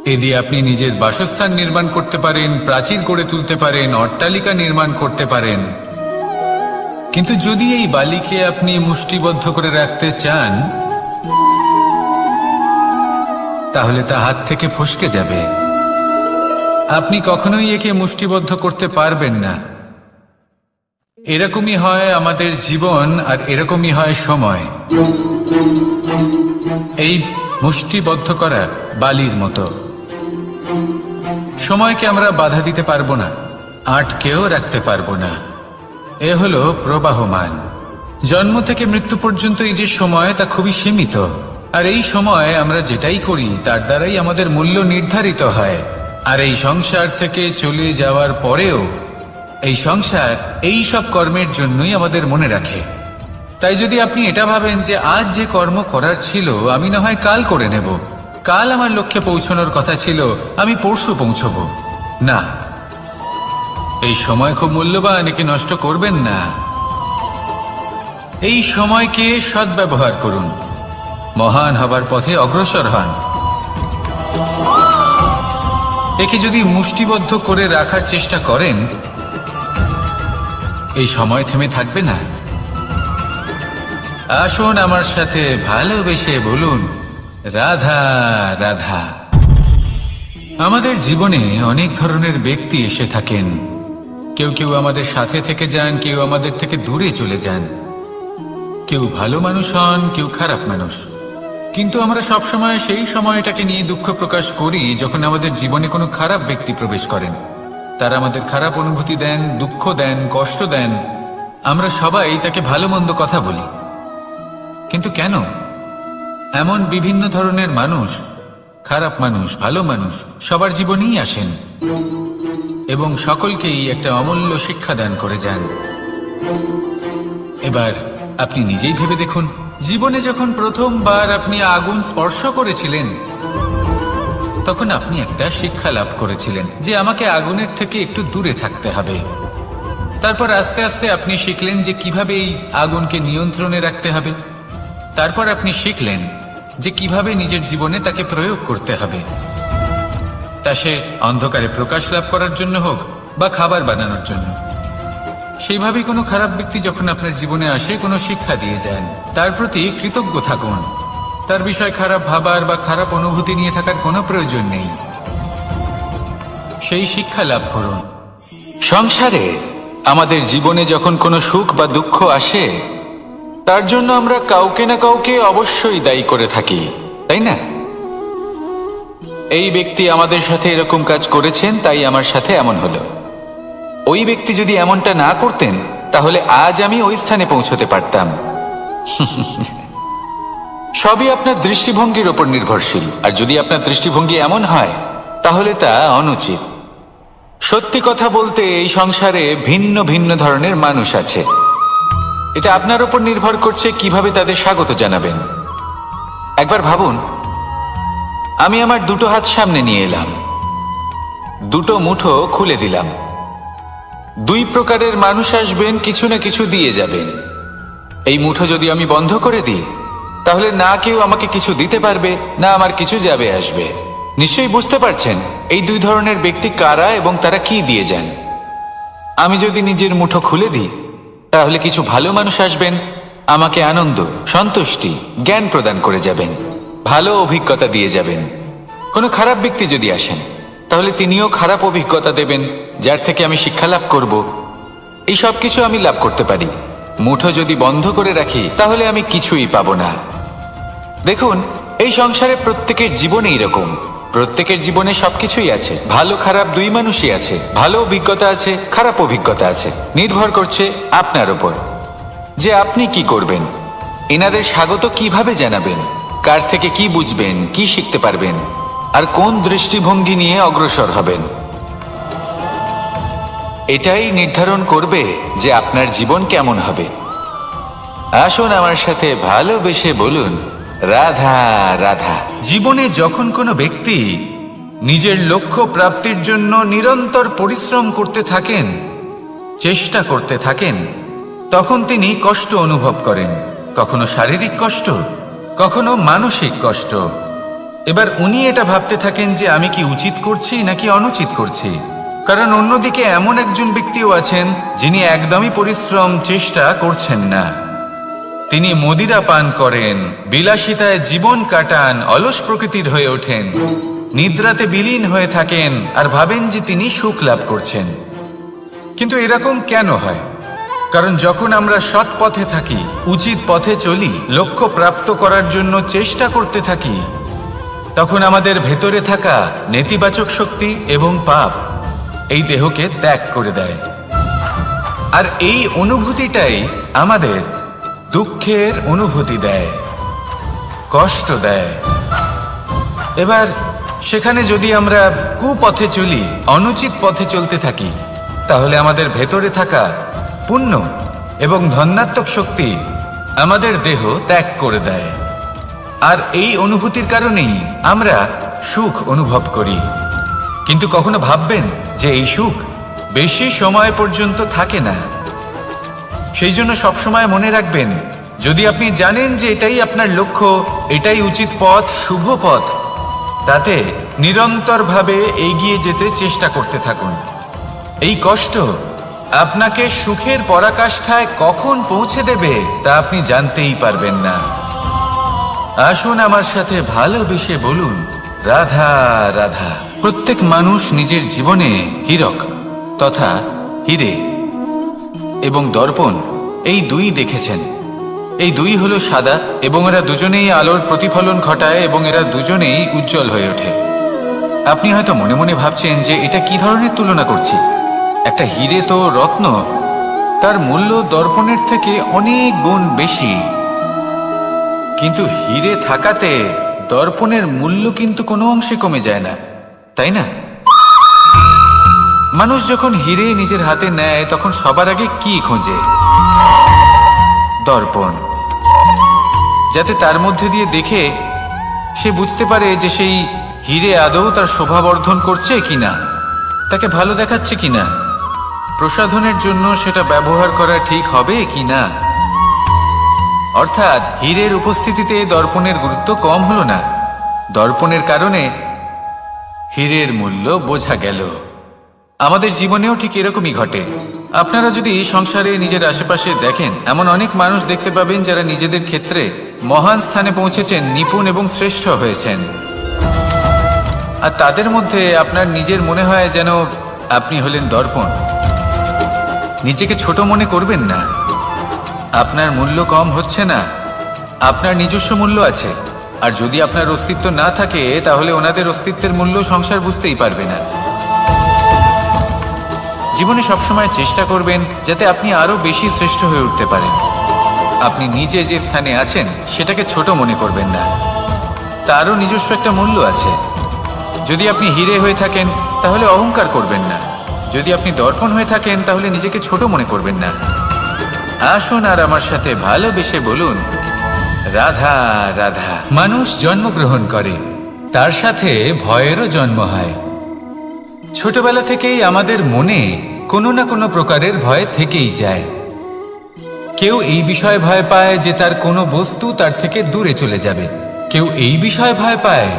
এ দিয়ে আপনি নিজের বাসস্থান নির্মাণ করতে পারেন, প্রাচীর গড়ে তুলতে পারেন, অট্টালিকা নির্মাণ করতে পারেন। কিন্তু যদি এই বালিকে আপনি মুষ্টিবদ্ধ করে রাখতে চান, তাহলে তা হাত থেকে ফসকে যাবে। আপনি কখনোই একে মুষ্টিবদ্ধ করতে পারবেন না। এরকমই হয় আমাদের জীবন, আর এরকমই হয় সময়। এই মুষ্টিবদ্ধ করা বালির মতো। সময়কে আমরা বাধা দিতে পারবো না, আটকেও রাখতে পারবো না। এ হলো প্রবাহমান। জন্ম থেকে মৃত্যু পর্যন্ত এই যে সময়, তা খুবই সীমিত। আর এই সময় আমরা যেটাই করি তার দ্বারাই আমাদের মূল্য নির্ধারিত হয়। আর এই সংসার থেকে চলে যাওয়ার পরেও এই সংসার এই সব কর্মের জন্যই আমাদের মনে রাখে। তাই যদি আপনি এটা ভাবেন যে আজ যে কর্ম করার ছিল আমি না হয় কাল করে নেব, কাল আমার লক্ষ্যে পৌঁছানোর কথা ছিল আমি পরশু পৌঁছব, না, এই সময় খুব মূল্যবান, একে নষ্ট করবেন না। এই সময়কে সদ্ব্যবহার করুন, মহান হবার পথে অগ্রসর হন। একে যদি মুষ্টিবদ্ধ করে রাখার চেষ্টা করেন, এই সময় থেমে থাকবে না। আসুন আমার সাথে ভালোবেসে বলুন, রাধা রাধা। আমাদের জীবনে অনেক ধরনের ব্যক্তি এসে থাকেন। কেউ কেউ আমাদের সাথে থেকে যান, কেউ আমাদের থেকে দূরে চলে যান। কেউ ভালো মানুষ হন, কেউ খারাপ মানুষ। কিন্তু আমরা সবসময় সেই সময়টাকে নিয়ে দুঃখ প্রকাশ করি যখন আমাদের জীবনে কোনো খারাপ ব্যক্তি প্রবেশ করেন। তারা আমাদের খারাপ অনুভূতি দেন, দুঃখ দেন, কষ্ট দেন। আমরা সবাই তাকে ভালো মন্দ কথা বলি। কিন্তু কেন? এমন বিভিন্ন ধরনের মানুষ, খারাপ মানুষ, ভালো মানুষ সবার জীবনেই আসেন এবং সকলকেই একটা অমূল্য শিক্ষা দান করে যান। এবার আপনি নিজেই ভেবে দেখুন, জীবনে যখন প্রথমবার আপনি আগুন স্পর্শ করেছিলেন তখন আপনি একটা শিক্ষা লাভ করেছিলেন যে আমাকে আগুনের থেকে একটু দূরে থাকতে হবে। তারপর আস্তে আস্তে আপনি শিখলেন যে কিভাবে এই আগুনকে নিয়ন্ত্রণে রাখতে হবে। তারপর আপনি শিখলেন যে কিভাবে নিজের জীবনে তাকে প্রয়োগ করতে হবে, তা সে অন্ধকারে প্রকাশ লাভ করার জন্য হোক বা খাবার বানানোর জন্য। সেইভাবেই কোনো খারাপ ব্যক্তি যখন আপনার জীবনে আসে কোনো শিক্ষা দিয়ে যান, তার প্রতি কৃতজ্ঞ থাকুন। তার বিষয় খারাপ ভাবার বা খারাপ অনুভূতি নিয়ে থাকার কোনো প্রয়োজন নেই। সেই শিক্ষা লাভ করুন। সংসারে আমাদের জীবনে যখন কোনো সুখ বা দুঃখ আসে তার জন্য আমরা কাউকে না কাউকে অবশ্যই দায়ী করে থাকি, তাই না? এই ব্যক্তি আমাদের সাথে এরকম কাজ করেছেন তাই আমার সাথে এমন হলো। ওই ব্যক্তি যদি এমনটা না করতেন তাহলে আজ আমি ওই স্থানে পৌঁছতে পারতাম। সবই আপনার দৃষ্টিভঙ্গির উপর নির্ভরশীল। আর যদি আপনার দৃষ্টিভঙ্গি এমন হয় তাহলে তা অনুচিত। সত্যি কথা বলতে এই সংসারে ভিন্ন ভিন্ন ধরনের মানুষ আছে। এটা আপনার উপর নির্ভর করছে কিভাবে তাদের স্বাগত জানাবেন। একবার ভাবুন, আমি আমার দুটো হাত সামনে নিয়ে এলাম, দুটো মুঠো খুলে দিলাম। দুই প্রকারের মানুষ আসবেন, কিছু না কিছু দিয়ে যাবেন। এই মুঠো যদি আমি বন্ধ করে দিই তাহলে না কেউ আমাকে কিছু দিতে পারবে, না আমার কিছু যাবে আসবে। নিশ্চয়ই বুঝতে পারছেন এই দুই ধরনের ব্যক্তি কারা এবং তারা কি দিয়ে যান। আমি যদি নিজের মুঠো খুলে দিই তাহলে কিছু ভালো মানুষ আসবেন, আমাকে আনন্দ, সন্তুষ্টি, জ্ঞান প্রদান করে যাবেন, ভালো অভিজ্ঞতা দিয়ে যাবেন। কোনো খারাপ ব্যক্তি যদি আসেন তাহলে তিনিও খারাপ অভিজ্ঞতা দেবেন, যার থেকে আমি শিক্ষা লাভ করব। এই সব কিছু আমি লাভ করতে পারি। মুঠো যদি বন্ধ করে রাখি তাহলে আমি কিছুই পাবো না। দেখুন, এই সংসারে প্রত্যেকের জীবনে এরকম। প্রত্যেকের জীবনে সবকিছুই আছে, ভালো খারাপ দুই মানুষই আছে। ভালো অভিজ্ঞতা আছে, খারাপ অভিজ্ঞতা আছে। নির্ভর করছে আপনার উপর যে আপনি কি করবেন, এনাদের স্বাগত কিভাবে জানাবেন, কার থেকে কি বুঝবেন, কি শিখতে পারবেন, আর কোন দৃষ্টিভঙ্গি নিয়ে অগ্রসর হবেন। এটাই নির্ধারণ করবে যে আপনার জীবন কেমন হবে। আসুন আমার সাথে ভালোবেসে বলুন, রাধা রাধা। জীবনে যখন কোনো ব্যক্তি নিজের লক্ষ্য প্রাপ্তির জন্য নিরন্তর পরিশ্রম করতে থাকেন, চেষ্টা করতে থাকেন, তখন তিনি কষ্ট অনুভব করেন। কখনো শারীরিক কষ্ট, কখনো মানসিক কষ্ট। এবার উনি এটা ভাবতে থাকেন যে আমি কি উচিত করছি নাকি অনুচিত করছি। কারণ অন্যদিকে এমন একজন ব্যক্তিও আছেন যিনি একদমই পরিশ্রম, চেষ্টা করছেন না। তিনি মদিরা পান করেন, বিলাসিতায় জীবন কাটান, অলস প্রকৃতির হয়ে ওঠেন, নিদ্রাতে বিলীন হয়ে থাকেন আর ভাবেন যে তিনি সুখ লাভ করছেন। কিন্তু এরকম কেন হয়? কারণ যখন আমরা সৎ পথে থাকি, উচিত পথে চলি, লক্ষ্য প্রাপ্ত করার জন্য চেষ্টা করতে থাকি, তখন আমাদের ভেতরে থাকা নেতিবাচক শক্তি এবং পাপ এই দেহকে ত্যাগ করে দেয়। আর এই অনুভূতিটাই আমাদের দুঃখের অনুভূতি দেয়, কষ্ট দেয়। এবার সেখানে যদি আমরা কুপথে চলি, অনুচিত পথে চলতে থাকি, তাহলে আমাদের ভেতরে থাকা পুণ্য এবং ধনাত্মক শক্তি আমাদের দেহ ত্যাগ করে দেয়। আর এই অনুভূতির কারণেই আমরা সুখ অনুভব করি। কিন্তু কখনো ভাববেন যে এই সুখ বেশি সময় পর্যন্ত থাকে না। সেই জন্য সবসময় মনে রাখবেন, যদি আপনি জানেন যে এটাই আপনার লক্ষ্য, এটাই উচিত পথ, শুভ পথ, তাতে নিরন্তরভাবে এগিয়ে যেতে চেষ্টা করতে থাকুন। এই কষ্ট আপনাকে সুখের পরাকাষ্ঠায় কখন পৌঁছে দেবে তা আপনি জানতেই পারবেন না। আসুন আমার সাথে ভালোবেসে বলুন, রাধা রাধা। প্রত্যেক মানুষ নিজের জীবনে হীরক তথা হীরে এবং দর্পণ এই দুই দেখেছেন। এই দুই হলো সাদা এবং এরা দুজনেই আলোর প্রতিফলন ঘটায় এবং এরা দুজনেই উজ্জ্বল হয়ে ওঠে। আপনি হয়তো মনে মনে ভাবছেন যে এটা কি ধরনের তুলনা করছি। একটা হীরে তো রত্ন, তার মূল্য দর্পণের থেকে অনেক গুণ বেশি। কিন্তু হীরে থাকাতে দর্পণের মূল্য কিন্তু কোনো অংশে কমে যায় না, তাই না? মানুষ যখন হীরে নিজের হাতে নেয় তখন সবার আগে কি খোঁজে? দর্পণ, যাতে তার মধ্যে দিয়ে দেখে সে বুঝতে পারে যে সেই হীরে আদৌ তার শোভাবর্ধন করছে কিনা, তাকে ভালো দেখাচ্ছে কিনা, প্রসাধনের জন্য সেটা ব্যবহার করা ঠিক হবে কিনা। অর্থাৎ হীরের উপস্থিতিতে দর্পণের গুরুত্ব কম হলো না, দর্পণের কারণে হীরের মূল্য বোঝা গেল। আমাদের জীবনেও ঠিক এরকমই ঘটে। আপনারা যদি সংসারে নিজের আশেপাশে দেখেন, এমন অনেক মানুষ দেখতে পাবেন যারা নিজেদের ক্ষেত্রে মহান স্থানে পৌঁছেছেন, নিপুণ এবং শ্রেষ্ঠ হয়েছেন। আর তাদের মধ্যে আপনার নিজের মনে হয় যেন আপনি হলেন দর্পণ। নিজেকে ছোট মনে করবেন না। আপনার মূল্য কম হচ্ছে না, আপনার নিজস্ব মূল্য আছে। আর যদি আপনার অস্তিত্ব না থাকে তাহলে ওনাদের অস্তিত্বের মূল্য সংসার বুঝতেই পারবে না। জীবনে সবসময় চেষ্টা করবেন যাতে আপনি আরো বেশি শ্রেষ্ঠ হয়ে উঠতে পারেন। আপনি নিজে যে স্থানে আছেন সেটাকে ছোট মনে করবেন না, তারও নিজস্ব একটা মূল্য আছে। যদি আপনি হীরে হয়ে থাকেন তাহলে অহংকার করবেন না, যদি আপনি দর্পণ হয়ে থাকেন তাহলে নিজেকে ছোট মনে করবেন না। আসুন আর আমার সাথে ভালোবেসে বলুন, রাধা রাধা। মানুষ জন্মগ্রহণ করে, তার সাথে ভয়েরও জন্ম হয়। ছোটবেলা থেকেই আমাদের মনে কোনো না কোনো প্রকারের ভয় থেকেই যায়। কেউ এই বিষয়ে ভয় পায় যে তার কোনো বস্তু তার থেকে দূরে চলে যাবে, কেউ এই বিষয়ে ভয় পায়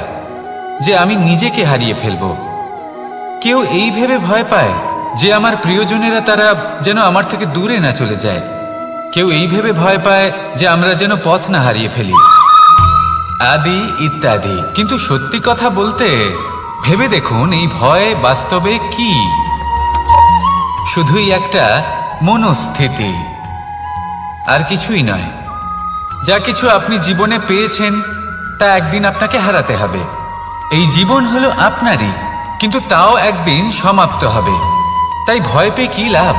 যে আমি নিজেকে হারিয়ে ফেলব, কেউ এই ভেবে ভয় পায় যে আমার প্রিয়জনেরা তারা যেন আমার থেকে দূরে না চলে যায়, কেউ এই ভেবে ভয় পায় যে আমরা যেন পথ না হারিয়ে ফেলি, আদি ইত্যাদি। কিন্তু সত্যি কথা বলতে ভেবে দেখুন, এই ভয় বাস্তবে কি? শুধুই একটা মনস্থিতি, আর কিছুই নয়। যা কিছু আপনি জীবনে পেয়েছেন তা একদিন আপনাকে হারাতে হবে। এই জীবন হলো আপনারই, কিন্তু তাও একদিন সমাপ্ত হবে। তাই ভয় পেয়ে কি লাভ?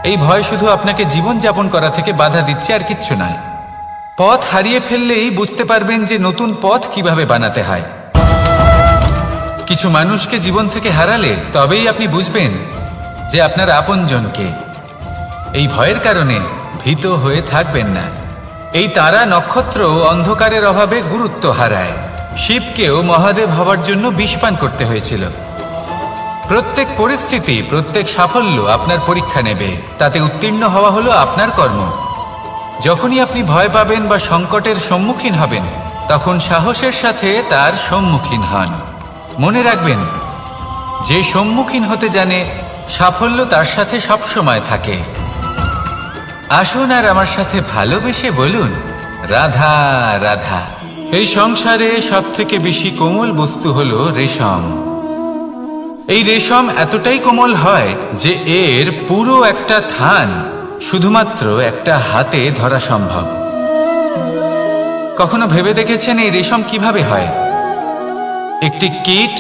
এই ভয় শুধু আপনাকে জীবন যাপন করা থেকে বাধা দিচ্ছে, আর কিচ্ছু নয়। পথ হারিয়ে ফেললেই বুঝতে পারবেন যে নতুন পথ কিভাবে বানাতে হয়। কিছু মানুষকে জীবন থেকে হারালে তবেই আপনি বুঝবেন যে আপনার আপনজনকে। এই ভয়ের কারণে ভীত হয়ে থাকবেন না। এই তারা নক্ষত্র অন্ধকারের অভাবে গুরুত্ব হারায়। শিবকেও মহাদেব হওয়ার জন্য বিষপান করতে হয়েছিল। প্রত্যেক পরিস্থিতি, প্রত্যেক সাফল্য আপনার পরীক্ষা নেবে, তাতে উত্তীর্ণ হওয়া হলো আপনার কর্ম। যখনই আপনি ভয় পাবেন বা সংকটের সম্মুখীন হবেন, তখন সাহসের সাথে তার সম্মুখীন হন। মনে রাখবেন, যে সম্মুখীন হতে জানে সাফল্য তার সাথে সবসময় থাকে। আসুন আর আমার সাথে ভালোবেসে বলুন, রাধা রাধা। এই সংসারে সব থেকে বেশি কোমল বস্তু হলো রেশম। এই রেশম এতটাই কোমল হয় যে এর পুরো একটা থান শুধুমাত্র একটা হাতে ধরা সম্ভব। কখনো ভেবে দেখেছেন এই রেশম কিভাবে হয়? একটি কীট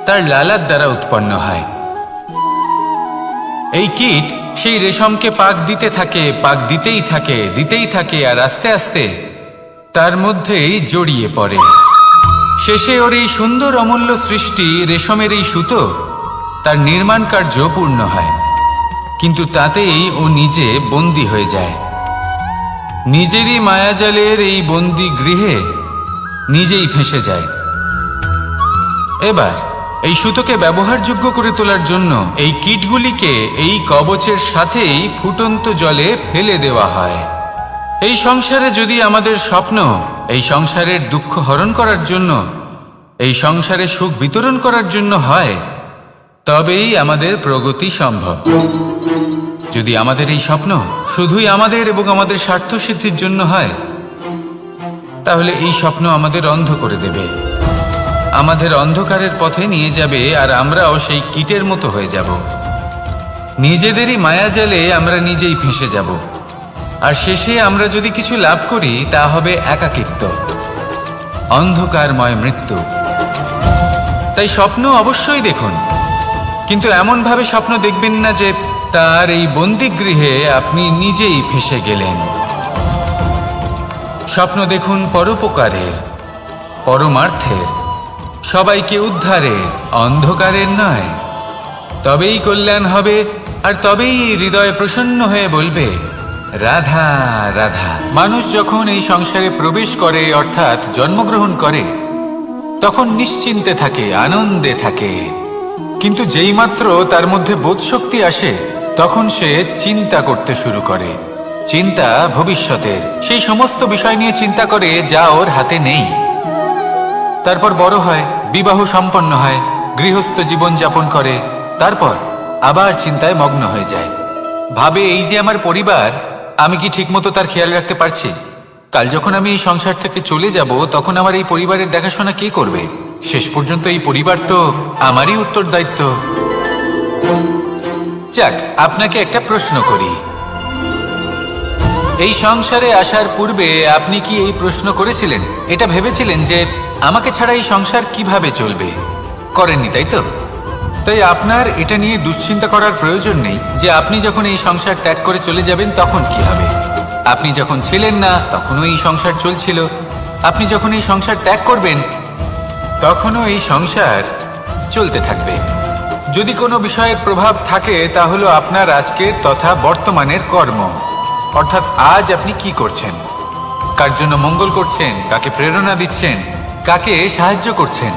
তার লালার দ্বারা উৎপন্ন হয়। এই কীট সেই রেশমকে পাক দিতে থাকে, পাক দিতেই থাকে, আর আস্তে আস্তে তার মধ্যেই জড়িয়ে পড়ে। শেষে ওর এই সুন্দর অমূল্য সৃষ্টি রেশমের এই সুতো, তার নির্মাণ কার্য পূর্ণ হয়। কিন্তু তাতেই ও নিজে বন্দী হয়ে যায়। নিজেরই মায়াজালের এই বন্দী গৃহে নিজেই ফেঁসে যায়। এবার এই সুতোকে ব্যবহারযোগ্য করে তোলার জন্য এই কীটগুলিকে এই কবচের সাথেই ফুটন্ত জলে ফেলে দেওয়া হয়। এই সংসারে যদি আমাদের স্বপ্ন এই সংসারের দুঃখ হরণ করার জন্য, এই সংসারে সুখ বিতরণ করার জন্য হয়, তবেই আমাদের প্রগতি সম্ভব। যদি আমাদের এই স্বপ্ন শুধুই আমাদের এবং আমাদের স্বার্থ সিদ্ধির জন্য হয়, তাহলে এই স্বপ্ন আমাদের অন্ধ করে দেবে, আমাদের অন্ধকারের পথে নিয়ে যাবে, আর আমরাও সেই কীটের মতো হয়ে যাব। নিজেদেরই মায়াজালে আমরা নিজেই ফেঁসে যাব, আর শেষে আমরা যদি কিছু লাভ করি তা হবে একাকিত্ব, অন্ধকারময় মৃত্যু। তাই স্বপ্ন অবশ্যই দেখুন, কিন্তু এমনভাবে স্বপ্ন দেখবেন না যে তার এই বন্দিগৃহে আপনি নিজেই ফেঁসে গেলেন। স্বপ্ন দেখুন পরোপকারের, পরমার্থের, সবাইকে উদ্ধারের, অন্ধকারের নয়। তবেই কল্যাণ হবে, আর তবেই হৃদয় প্রসন্ন হয়ে বলবে রাধা রাধা। মানুষ যখন এই সংসারে প্রবেশ করে, অর্থাৎ জন্মগ্রহণ করে, তখন নিশ্চিন্তে থাকে, আনন্দে থাকে। কিন্তু যেইমাত্র তার মধ্যে বোধশক্তি আসে, তখন সে চিন্তা করতে শুরু করে। চিন্তা ভবিষ্যতের, সেই সমস্ত বিষয় নিয়ে চিন্তা করে যা ওর হাতে নেই। তারপর বড় হয়, বিবাহ সম্পন্ন হয়, গৃহস্থ জীবন যাপন করে, তারপর আবার চিন্তায় মগ্ন হয়ে যায়। ভাবে এই যে আমার পরিবার, আমি কি ঠিকমতো তার খেয়াল রাখতে পারছি? কাল যখন আমি এই সংসার থেকে চলে যাব, তখন আমার এই পরিবারের দেখাশোনা কে করবে? শেষ পর্যন্ত এই পরিবার তো আমারই উত্তরদায়িত্ব। যাক, আপনাকে একটা প্রশ্ন করি। এই সংসারে আসার পূর্বে আপনি কি এই প্রশ্ন করেছিলেন, এটা ভেবেছিলেন যে আমাকে ছাড়া এই সংসার কিভাবে চলবে? করেননি, তাই তো? তাই আপনার এটা নিয়ে দুশ্চিন্তা করার প্রয়োজন নেই যে আপনি যখন এই সংসার ত্যাগ করে চলে যাবেন তখন কি হবে। আপনি যখন ছিলেন না তখনও এই সংসার চলছিল, আপনি যখন এই সংসার ত্যাগ করবেন তখনও এই সংসার চলতে থাকবে। যদি কোনো বিষয়ের প্রভাব থাকে তা হলো আপনার আজকের তথা বর্তমানের কর্ম, অর্থাৎ আজ আপনি কি করছেন, কার জন্য মঙ্গল করছেন, কাকে প্রেরণা দিচ্ছেন, কাকে সাহায্য করছেন,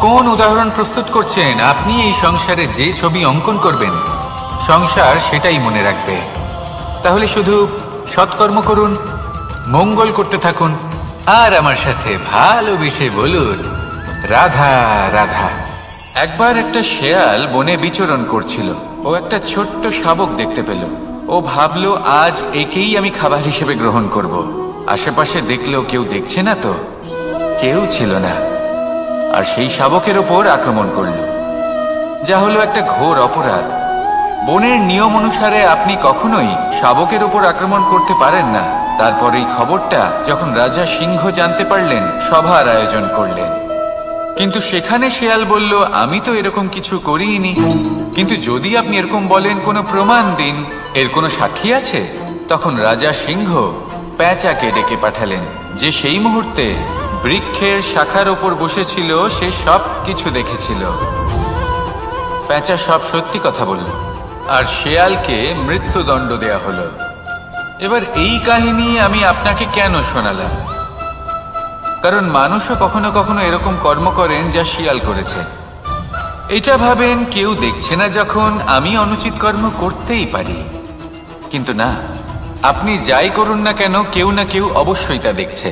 কোন উদাহরণ প্রস্তুত করছেন। আপনি এই সংসারে যে ছবি অঙ্কন করবেন, সংসার সেটাই মনে রাখবে। তাহলে শুধু সৎকর্ম করুন, মঙ্গল করতে থাকুন, আর আমার সাথে ভালোবেসে বলুন রাধা রাধা। একবার একটা শেয়াল বনে বিচরণ করছিল। ও একটা ছোট্ট শাবক দেখতে পেল। ও ভাবলো আজ একেই আমি খাবার হিসেবে গ্রহণ করব। আশেপাশে দেখলো কেউ দেখছে না, তো কেউ ছিল না, আর সেই শাবকের ওপর আক্রমণ করল, যা হলো একটা ঘোর অপরাধ। বনের নিয়ম অনুসারে আপনি কখনোই শাবকের ওপর আক্রমণ করতে পারেন না। তারপর এই খবরটা যখন রাজা সিংহ জানতে পারলেন, সভার আয়োজন করলেন। কিন্তু সেখানে শেয়াল বলল, আমি তো এরকম কিছু করিনি। কিন্তু যদি আপনি এরকম বলেন, কোনো প্রমাণ দিন, এর কোনো সাক্ষী আছে? তখন রাজা সিংহ পেঁচাকে ডেকে পাঠালেন, যে সেই মুহূর্তে বৃক্ষের শাখার ওপর বসেছিল, সে সব কিছু দেখেছিল। পেঁচা সব সত্যি কথা বলল, আর শেয়ালকে মৃত্যুদণ্ড দেয়া হলো। এবার এই কাহিনী আমি আপনাকে কেন শোনালাম? কারণ মানুষও কখনো কখনো এরকম কর্ম করেন যা শিয়াল করেছে। এটা ভাবেন কেউ দেখছে না, যখন আমি অনুচিত কর্ম করতেই পারি। কিন্তু না, আপনি যাই করুন না কেন, কেউ না কেউ অবশ্যই তা দেখছে।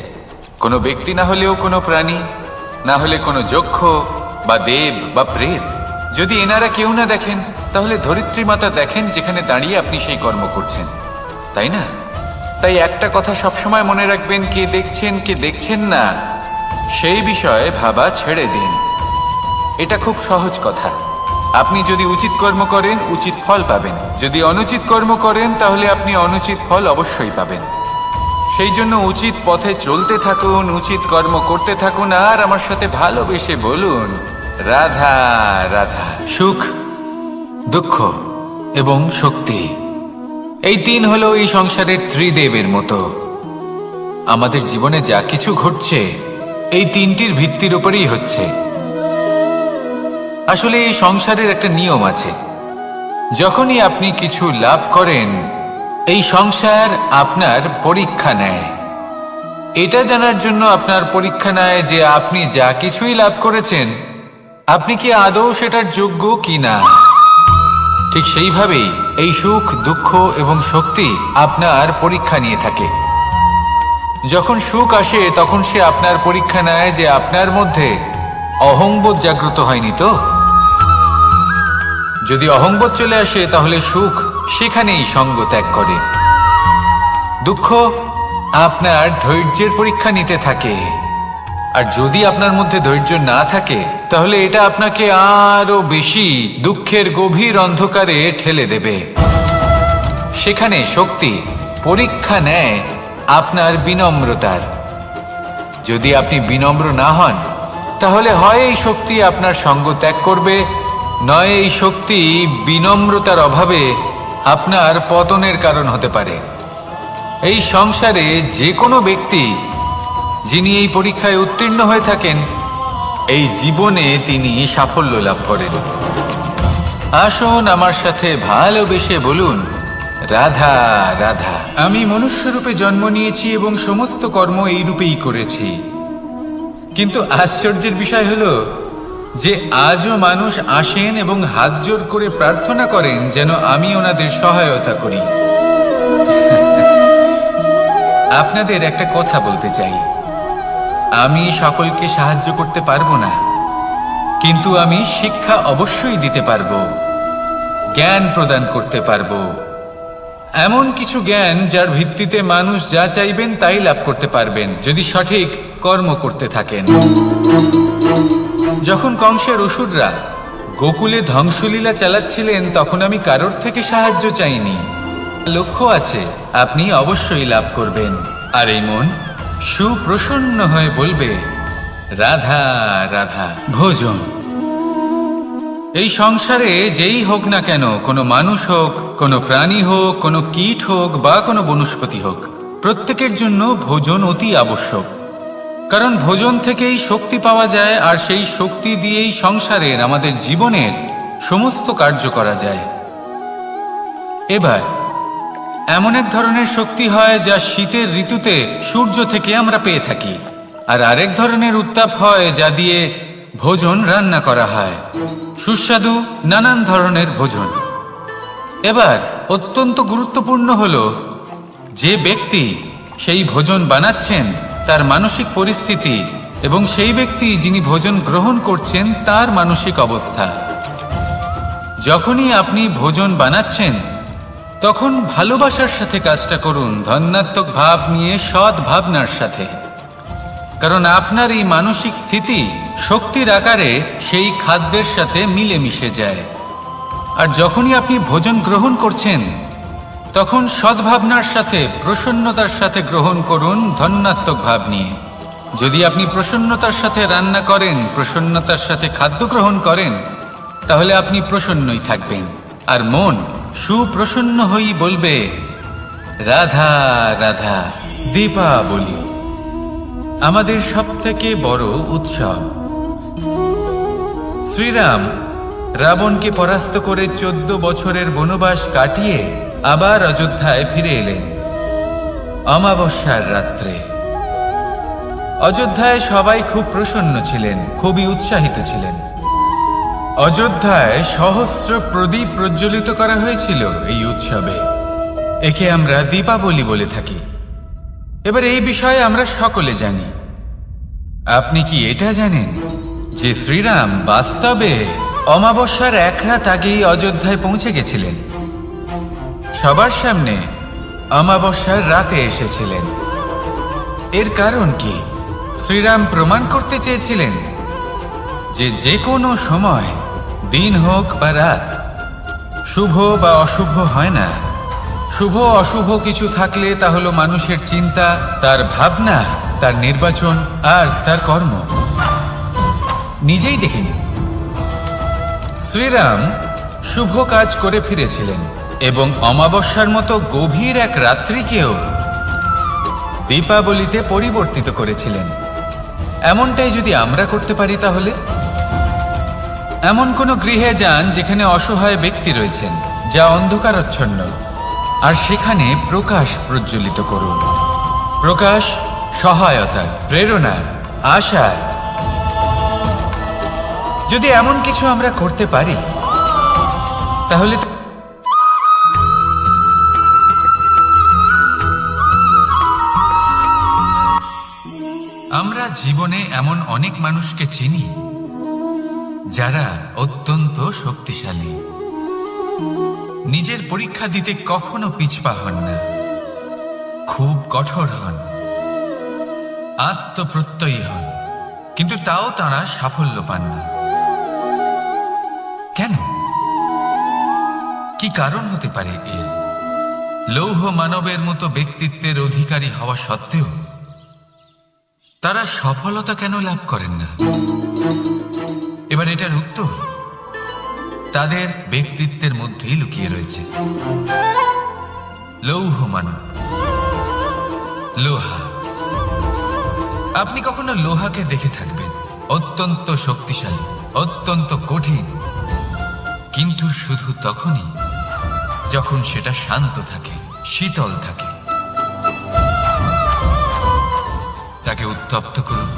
কোনো ব্যক্তি না হলেও কোনো প্রাণী, না হলে কোনো যক্ষ বা দেব বা প্রেত। যদি এনারা কেউ না দেখেন, তাহলে ধরিত্রী মাতা দেখেন, যেখানে দাঁড়িয়ে আপনি সেই কর্ম করছেন, তাই না? তাই একটা কথা সবসময় মনে রাখবেন, কে দেখছেন কে দেখছেন না সেই বিষয়ে ভাবা ছেড়ে দিন। এটা খুব সহজ কথা। আপনি যদি উচিত কর্ম করেন, উচিত ফল পাবেন। যদি অনুচিত কর্ম করেন, তাহলে আপনি অনুচিত ফল অবশ্যই পাবেন। সেই জন্য উচিত পথে চলতে থাকুন, উচিত কর্ম করতে থাকুন, আর আমার সাথে ভালোবেসে বলুন রাধা রাধা। সুখ, দুঃখ এবং শক্তি, এই তিন হলো এই সংসারের ত্রিদেবের মতো। আমাদের জীবনে যা কিছু ঘটছে এই তিনটির ভিত্তির উপরেই হচ্ছে। আসলে এই সংসারের একটা নিয়ম আছে, যখনই আপনি কিছু লাভ করেন, এই সংসার আপনার পরীক্ষা নেয়। এটা জানার জন্য আপনার পরীক্ষা নেয় যে আপনি যা কিছুই লাভ করেছেন, আপনি কি আদৌ সেটার যোগ্য কি না। ঠিক সেইভাবেই এই সুখ, দুঃখ এবং শক্তি আপনার পরীক্ষা নিয়ে থাকে। যখন সুখ আসে, তখন সে আপনার পরীক্ষা নেয় যে আপনার মধ্যে অহংবোধ জাগ্রত হয়নি তো। যদি অহংবোধ চলে আসে, তাহলে সুখ সেখানেই সঙ্গ ত্যাগ করে। দুঃখ আপনার ধৈর্যের পরীক্ষা নিতে থাকে। আর যদি আপনার মধ্যে ধৈর্য না থাকে তাহলে এটা আপনাকে আরো বেশি দুঃখের গভীর অন্ধকারে ঠেলে দেবে। সেখানে শক্তি পরীক্ষা নেয় আপনার বিনম্রতার। যদি আপনি বিনম্র না হন তাহলে হয় এই শক্তি আপনার সঙ্গ ত্যাগ করবে, নয় এই শক্তি বিনম্রতার অভাবে আপনার পতনের কারণ হতে পারে। এই সংসারে যে কোনো ব্যক্তি যিনি এই পরীক্ষায় উত্তীর্ণ হয়ে থাকেন, এই জীবনে তিনি সাফল্য লাভ করেন। আসুন আমার সাথে ভালোবেসে বলুন, রাধা রাধা। আমি মনুষ্যরূপে জন্ম নিয়েছি এবং সমস্ত কর্ম এই রূপেই করেছি, কিন্তু আশ্চর্যের বিষয় হলো যে আজও মানুষ আসেন এবং হাত জোড় করে প্রার্থনা করেন যেন আমি ওনাদের সহায়তা করি। আপনাদের একটা কথা বলতে চাই, আমি সকলকে সাহায্য করতে পারবো না, কিন্তু আমি শিক্ষা অবশ্যই দিতে পারবো, জ্ঞান প্রদান করতে পারবো, এমন কিছু জ্ঞান যার ভিত্তিতে মানুষ যা চাইবেন তাই লাভ করতে পারবেন যদি সঠিক কর্ম করতে থাকেন। যখন কংসের অসুররা গোকুলে ধ্বংসলীলা চালাচ্ছিলেন তখন আমি কারোর থেকে সাহায্য চাইনি। লক্ষ্য আছে, আপনি অবশ্যই লাভ করবেন। আর এই মন সুপ্রসন্ন হয়ে বলবে, রাধা রাধা। ভোজন এই সংসারে যেই হোক না কেন, কোনো মানুষ হোক, কোনো প্রাণী হোক, কোনো কীট হোক বা কোনো বনস্পতি হোক, প্রত্যেকের জন্য ভোজন অতি আবশ্যক। কারণ ভোজন থেকেই শক্তি পাওয়া যায়, আর সেই শক্তি দিয়েই সংসারের আমাদের জীবনের সমস্ত কার্য করা যায়। এবার এমন এক ধরনের শক্তি হয় যা শীতের ঋতুতে সূর্য থেকে আমরা পেয়ে থাকি, আর আরেক ধরনের উত্তাপ হয় যা দিয়ে ভোজন রান্না করা হয়, সুস্বাদু নানান ধরনের ভোজন। এবার অত্যন্ত গুরুত্বপূর্ণ হলো যে ব্যক্তি সেই ভোজন বানাচ্ছেন তার মানসিক পরিস্থিতি এবং সেই ব্যক্তি যিনি ভোজন গ্রহণ করছেন তার মানসিক অবস্থা। যখনই আপনি ভোজন বানাচ্ছেন তখন ভালোবাসার সাথে কাজটা করুন, ধন্যাত্মক ভাব নিয়ে, সৎ ভাবনার সাথে। কারণ আপনার এই মানসিক স্থিতি শক্তির আকারে সেই খাদ্যের সাথে মিলেমিশে যায়। আর যখনই আপনি ভোজন গ্রহণ করছেন তখন সদ্ভাবনার সাথে, প্রসন্নতার সাথে গ্রহণ করুন, ধন্যাত্মক ভাব নিয়ে। যদি আপনি প্রসন্নতার সাথে রান্না করেন, প্রসন্নতার সাথে খাদ্য গ্রহণ করেন, তাহলে আপনি প্রসন্নই থাকবেন। আর মন সুপ্রসন্ন হয়েই বলবে, রাধা রাধা। দীপাবলি আমাদের সবথেকে বড় উৎসব। শ্রীরাম রাবণকে পরাস্ত করে 14 বছরের বনবাস কাটিয়ে আবার অযোধ্যায় ফিরে এলেন অমাবস্যার রাত্রে। অযোধ্যায় সবাই খুব প্রসন্ন ছিলেন, খুবই উৎসাহিত ছিলেন। অযোধ্যায় সহস্র প্রদীপ প্রজ্বলিত করা হয়েছিল এই উৎসবে। একে আমরা দীপাবলি বলে থাকি। এবার এই বিষয়ে আমরা সকলে জানি। আপনি কি এটা জানেন যে শ্রীরাম বাস্তবে অমাবস্যার এক রাত আগেই অযোধ্যায় পৌঁছে গেছিলেন? সবার সামনে অমাবস্যার রাতে এসেছিলেন। এর কারণ কি? শ্রীরাম প্রমাণ করতে চেয়েছিলেন যে যে কোনো সময়, দিন হোক বা রাত, শুভ বা অশুভ হয় না। শুভ অশুভ কিছু থাকলে তা হলো মানুষের চিন্তা, তার ভাবনা, তার নির্বাচন আর তার কর্ম। নিজেই দেখে নিন, শ্রীরাম শুভ কাজ করে ফিরেছিলেন এবং অমাবস্যার মতো গভীর এক রাত্রিকেও দীপাবলিতে পরিবর্তিত করেছিলেন। এমনটাই যদি আমরা করতে পারি তাহলে? এমন কোনো গৃহে যান যেখানে অসহায় ব্যক্তি রয়েছেন, যা অন্ধকারাচ্ছন্ন, আর সেখানে প্রকাশ প্রজ্বলিত করুন। প্রকাশ সহায়তা, প্রেরণা, আশার। যদি এমন কিছু আমরা করতে পারি তাহলে আমরা জীবনে এমন অনেক মানুষকে চিনি যারা অত্যন্ত শক্তিশালী, নিজের পরীক্ষা দিতে কখনো পিছপা হন না, খুব কঠোর হন, আত্মপ্রত্যয়ী হন, কিন্তু তাও তারা সাফল্য পান না। কেন? কি কারণ হতে পারে এর? লৌহ মানবের মতো ব্যক্তিত্বের অধিকারী হওয়া সত্ত্বেও তারা সফলতা কেন লাভ করেন না? এবার এটার উত্তর তাদের ব্যক্তিত্বের মধ্যেই লুকিয়ে রয়েছে। লৌহ মানব, লোহা। আপনি কখনো লোহাকে দেখে থাকবেন, অত্যন্ত শক্তিশালী, অত্যন্ত কঠিন, কিন্তু শুধু তখনই যখন সেটা শান্ত থাকে, শীতল থাকে। তাকে উত্তপ্ত করুন,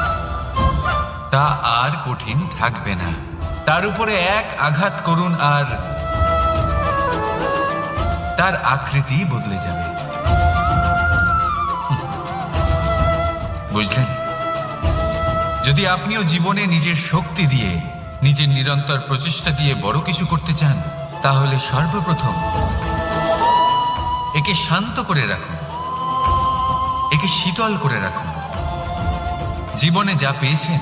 তা আর কঠিন থাকবে না। তার উপরে এক আঘাত করুন আর তার আকৃতি বদলে যাবে। বুঝলেন? যদি আপনিও জীবনে নিজের শক্তি দিয়ে, নিজের নিরন্তর প্রচেষ্টা দিয়ে বড় কিছু করতে চান, তাহলে সর্বপ্রথম একে শান্ত করে রাখুন, একে শীতল করে রাখুন। জীবনে যা পেয়েছেন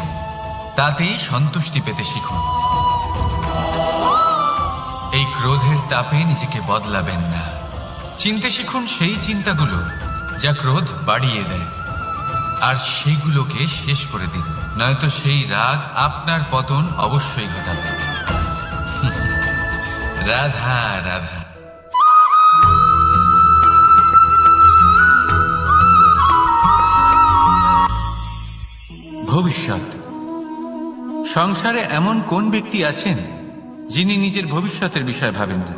তাতেই সন্তুষ্টি পেতে শিখুন। এই ক্রোধের তাপে নিজেকে বদলাবেন না। চিনতে শিখুন সেই চিন্তাগুলো যা ক্রোধ বাড়িয়ে দেয়, আর সেইগুলোকে শেষ করে দিন, নয়তো সেই রাগ আপনার পতন অবশ্যই ঘটাবে। রাধা রাধা। ভবিষ্যৎ। সংসারে এমন কোন ব্যক্তি আছেন যিনি নিজের ভবিষ্যতের বিষয় ভাবেন না?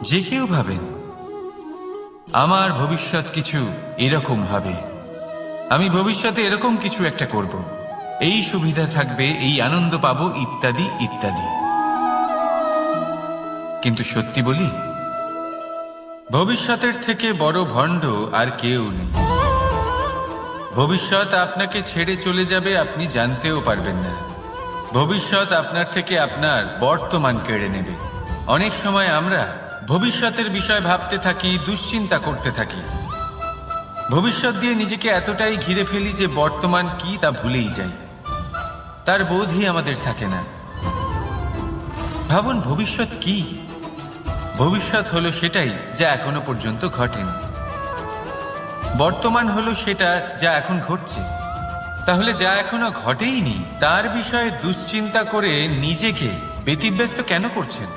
যে কেউ ভাবেন আমার ভবিষ্যৎ কিছু এরকম হবে, আমি ভবিষ্যতে এরকম কিছু একটা করব, এই সুবিধা থাকবে, এই আনন্দ পাবো, ইত্যাদি ইত্যাদি। কিন্তু সত্যি বলি, ভবিষ্যতের থেকে বড় ভণ্ড আর কেউ নেই। ভবিষ্যৎ আপনাকে ছেড়ে চলে যাবে, আপনি জানতেও পারবেন না। ভবিষ্যৎ আপনার থেকে আপনার বর্তমান কেড়ে নেবে। অনেক সময় আমরা ভবিষ্যতের বিষয় ভাবতে থাকি, দুশ্চিন্তা করতে থাকি। ভবিষ্যৎ দিয়ে নিজেকে এতটাই ঘিরে ফেলি যে বর্তমান কি তা ভুলেই যাই, তার বোধই আমাদের থাকে না। ভাবুন, ভবিষ্যৎ কি? ভবিষ্যৎ হলো সেটাই যা এখনো পর্যন্ত ঘটেনি। বর্তমান হলো সেটা যা এখন ঘটছে। তাহলে যা এখনো ঘটেইনি তার বিষয়ে দুশ্চিন্তা করে নিজেকে ব্যতিব্যস্ত কেন করছেন?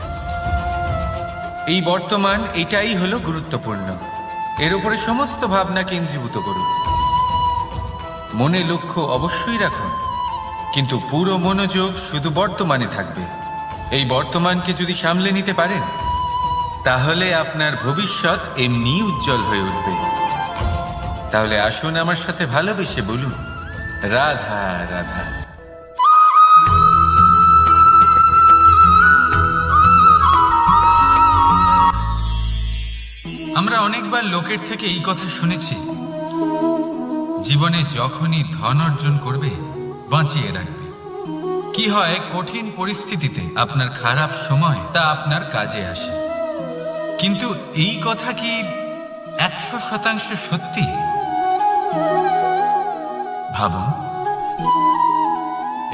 এই বর্তমান, এটাই হলো গুরুত্বপূর্ণ। এর উপরে সমস্ত ভাবনা কেন্দ্রীভূত করুন। মনে লক্ষ্য অবশ্যই রাখুন, কিন্তু পুরো মনোযোগ শুধু বর্তমানে থাকবে। এই বর্তমানকে যদি সামলে নিতে পারেন, তাহলে আপনার ভবিষ্যৎ এমনি উজ্জ্বল হয়ে উঠবে। তাহলে আসুন আমার সাথে ভালোবেসে বলুন, রাধা রাধা। আমরা অনেকবার লোকের থেকে এই কথা শুনেছি, জীবনে যখনই ধন অর্জন করবে বাঁচিয়ে রাখবে। কি হয়, কঠিন পরিস্থিতিতে আপনার খারাপ সময় তা আপনার কাজে আসে। কিন্তু এই কথা কি 100% সত্যি? ভাবুন,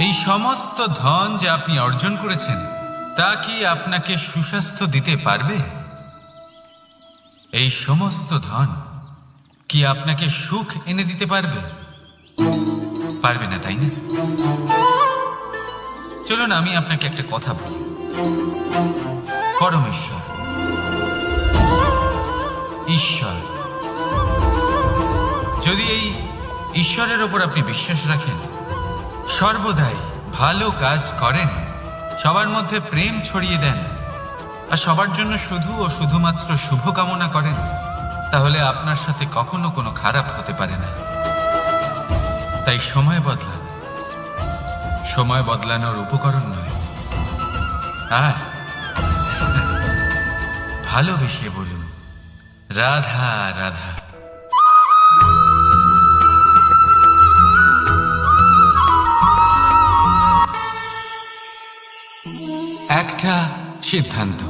এই সমস্ত ধন যে আপনি অর্জন করেছেন তা কি আপনাকে সুস্বাস্থ্য দিতে পারবে? এই সমস্ত ধন কি আপনাকে সুখ এনে দিতে পারবে? পারবে না, তাই না? চলুন আমি আপনাকে একটা কথা বলি। পরমেশ্বর, ঈশ্বর, যদি এই ঈশ্বরের ওপর আপনি বিশ্বাস রাখেন, সর্বদাই ভালো কাজ করেন, সবার মধ্যে প্রেম ছড়িয়ে দেন, আর সবার জন্য শুধু ও শুধুমাত্র শুভকামনা করেন, তাহলে আপনার সাথে কখনো কোনো খারাপ হতে পারে না। তাই সময় বদলান, সময় বদলানোর উপকরণ নয়। আর ভালোবেসে বলুন, রাধা রাধা। একটা সিদ্ধান্ত,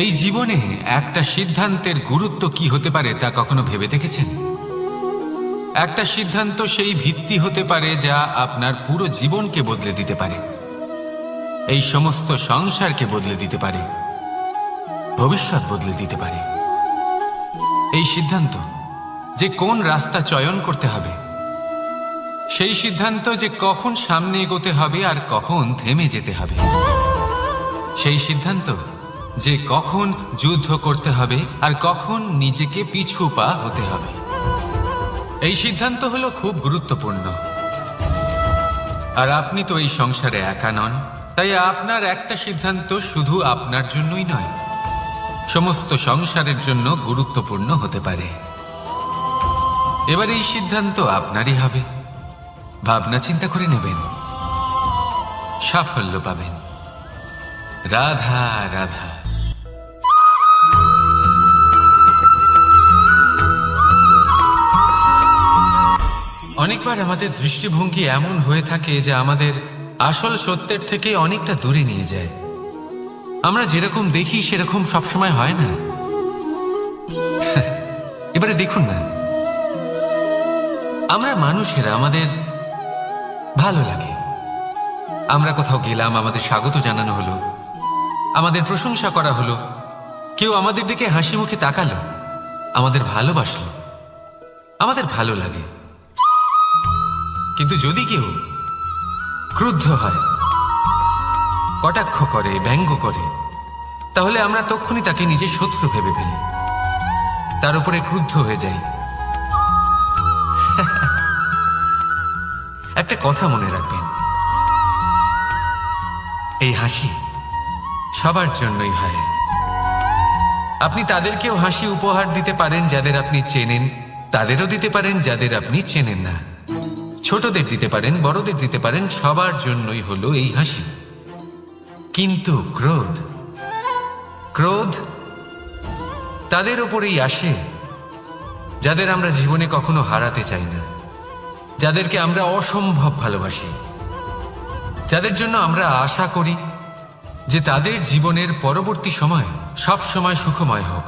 এই জীবনে একটা সিদ্ধান্তের গুরুত্ব কি হতে পারে তা কখনো ভেবে দেখেছেন? একটা সিদ্ধান্ত সেই ভিত্তি হতে পারে যা আপনার পুরো জীবনকে বদলে দিতে পারে, এই সমস্ত সংসারকে বদলে দিতে পারে, ভবিষ্যৎ বদলে দিতে পারে। এই সিদ্ধান্ত যে কোন রাস্তা চয়ন করতে হবে, সেই সিদ্ধান্ত যে কখন সামনে এগোতে হবে আর কখন থেমে যেতে হবে, সেই সিদ্ধান্ত যে কখন যুদ্ধ করতে হবে আর কখন নিজেকে পিছু পা হতে হবে। এই সিদ্ধান্ত হলো খুব গুরুত্বপূর্ণ। আর আপনি তো এই সংসারে একা নন, তাই আপনার একটা সিদ্ধান্ত শুধু আপনার জন্যই নয়, সমস্ত সংসারের জন্য গুরুত্বপূর্ণ হতে পারে। এবার এই সিদ্ধান্ত আপনারই হবে। ভাবনা চিন্তা করে নেবেন, সাফল্য পাবেন। রাধা রাধা। অনেকবার আমাদের দৃষ্টিভঙ্গি এমন হয়ে থাকে যে আমাদের আসল সত্যের থেকে অনেকটা দূরে নিয়ে যায়। আমরা যেরকম দেখি সেরকম সবসময় হয় না। এবারে দেখুন না, আমরা মানুষেরা, আমাদের ভালো লাগে। আমরা কোথাও গেলাম, আমাদের স্বাগত জানানো হলো, আমাদের প্রশংসা করা হলো, কেউ আমাদের দিকে হাসি মুখে তাকালো, আমাদের ভালোবাসলো, আমাদের ভালো লাগে। কিন্তু যদি কেউ ক্রুদ্ধ হয়, কটাক্ষ করে, ব্যঙ্গ করে, তাহলে আমরা তক্ষুনি তাকে নিজের শত্রু ভেবে ফেলি, তার উপরে ক্রুদ্ধ হয়ে যাই। একটা কথা মনে রাখবেন, এই হাসি সবার জন্যই হয়। আপনি তাদেরকেও হাসি উপহার দিতে পারেন যাদের আপনি চেনেন, তাদেরও দিতে পারেন যাদের আপনি চেনেন না, ছোটদের দিতে পারেন, বড়দের দিতে পারেন, সবার জন্যই হলো এই হাসি। কিন্তু ক্রোধ, ক্রোধ তাদের ওপরেই আসে যাদের আমরা জীবনে কখনো হারাতে চাই না, যাদেরকে আমরা অসম্ভব ভালোবাসি, যাদের জন্য আমরা আশা করি যে তাদের জীবনের পরবর্তী সময় সব সময় সুখময় হোক,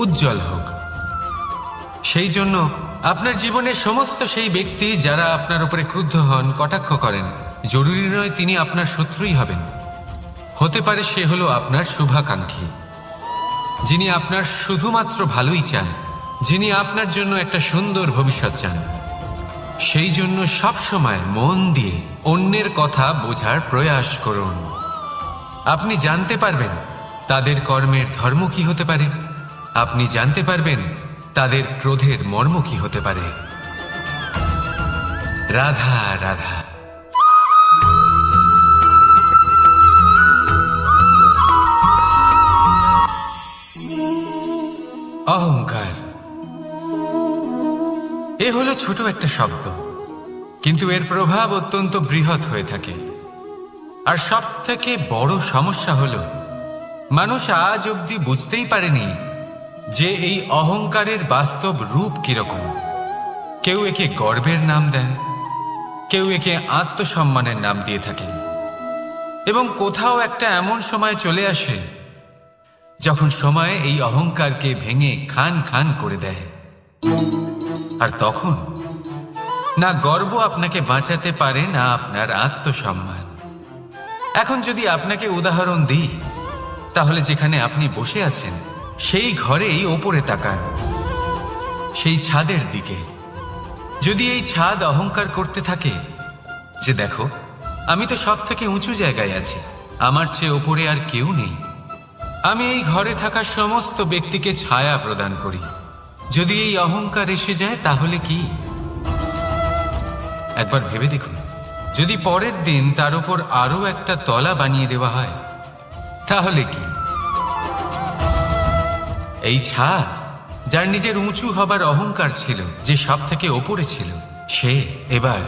উজ্জ্বল হোক। সেই জন্য আপনার জীবনের সমস্ত সেই ব্যক্তি যারা আপনার উপরে ক্রুদ্ধ হন, কটাক্ষ করেন, জরুরি নয় তিনি আপনার শত্রুই হবেন। হতে পারে সে হলো আপনার শুভাকাঙ্ক্ষী, যিনি আপনার শুধুমাত্র ভালোই চান, যিনি আপনার জন্য একটা সুন্দর ভবিষ্যৎ চান। সেই জন্য সবসময় মন দিয়ে অন্যের কথা বোঝার প্রয়াস করুন। আপনি জানতে পারবেন তাদের কর্মের ধর্ম কি হতে পারে, আপনি জানতে পারবেন তাদের ক্রোধের মর্ম কি হতে পারে। রাধা রাধা। অহংকার এ হলো ছোট একটা শব্দ, কিন্তু এর প্রভাব অত্যন্ত বৃহৎ হয়ে থাকে। আর সব থেকে বড় সমস্যা হলো মানুষ আজ অবধি বুঝতেই পারেনি যে এই অহংকারের বাস্তব রূপ কিরকম। কেউ একে গর্বের নাম দেন, কেউ একে আত্মসম্মানের নাম দিয়ে থাকেন, এবং কোথাও একটা এমন সময় চলে আসে যখন সময় এই অহংকারকে ভেঙে খান খান করে দেয়। আর তখন না গর্ব আপনাকে বাঁচাতে পারে, না আপনার আত্মসম্মান। এখন যদি আপনাকে উদাহরণ দিই, তাহলে যেখানে আপনি বসে আছেন সেই ঘরেই ওপরে তাকান, সেই ছাদের দিকে। যদি এই ছাদ অহংকার করতে থাকে যে দেখো আমি তো সব থেকে উঁচু জায়গায় আছি, আমার চেয়ে ওপরে আর কেউ নেই, আমি এই ঘরে থাকা সমস্ত ব্যক্তিকে ছায়া প্রদান করি, যদি এই অহংকার এসে যায় তাহলে কি? একবার ভেবে দেখুন, যদি পরের দিন তার উপর আরো একটা তলা বানিয়ে দেওয়া হয় তাহলে কি? এই ছাদ যার নিজের উঁচু হবার অহংকার ছিল, যে সব থেকে ওপরে ছিল, সে এবার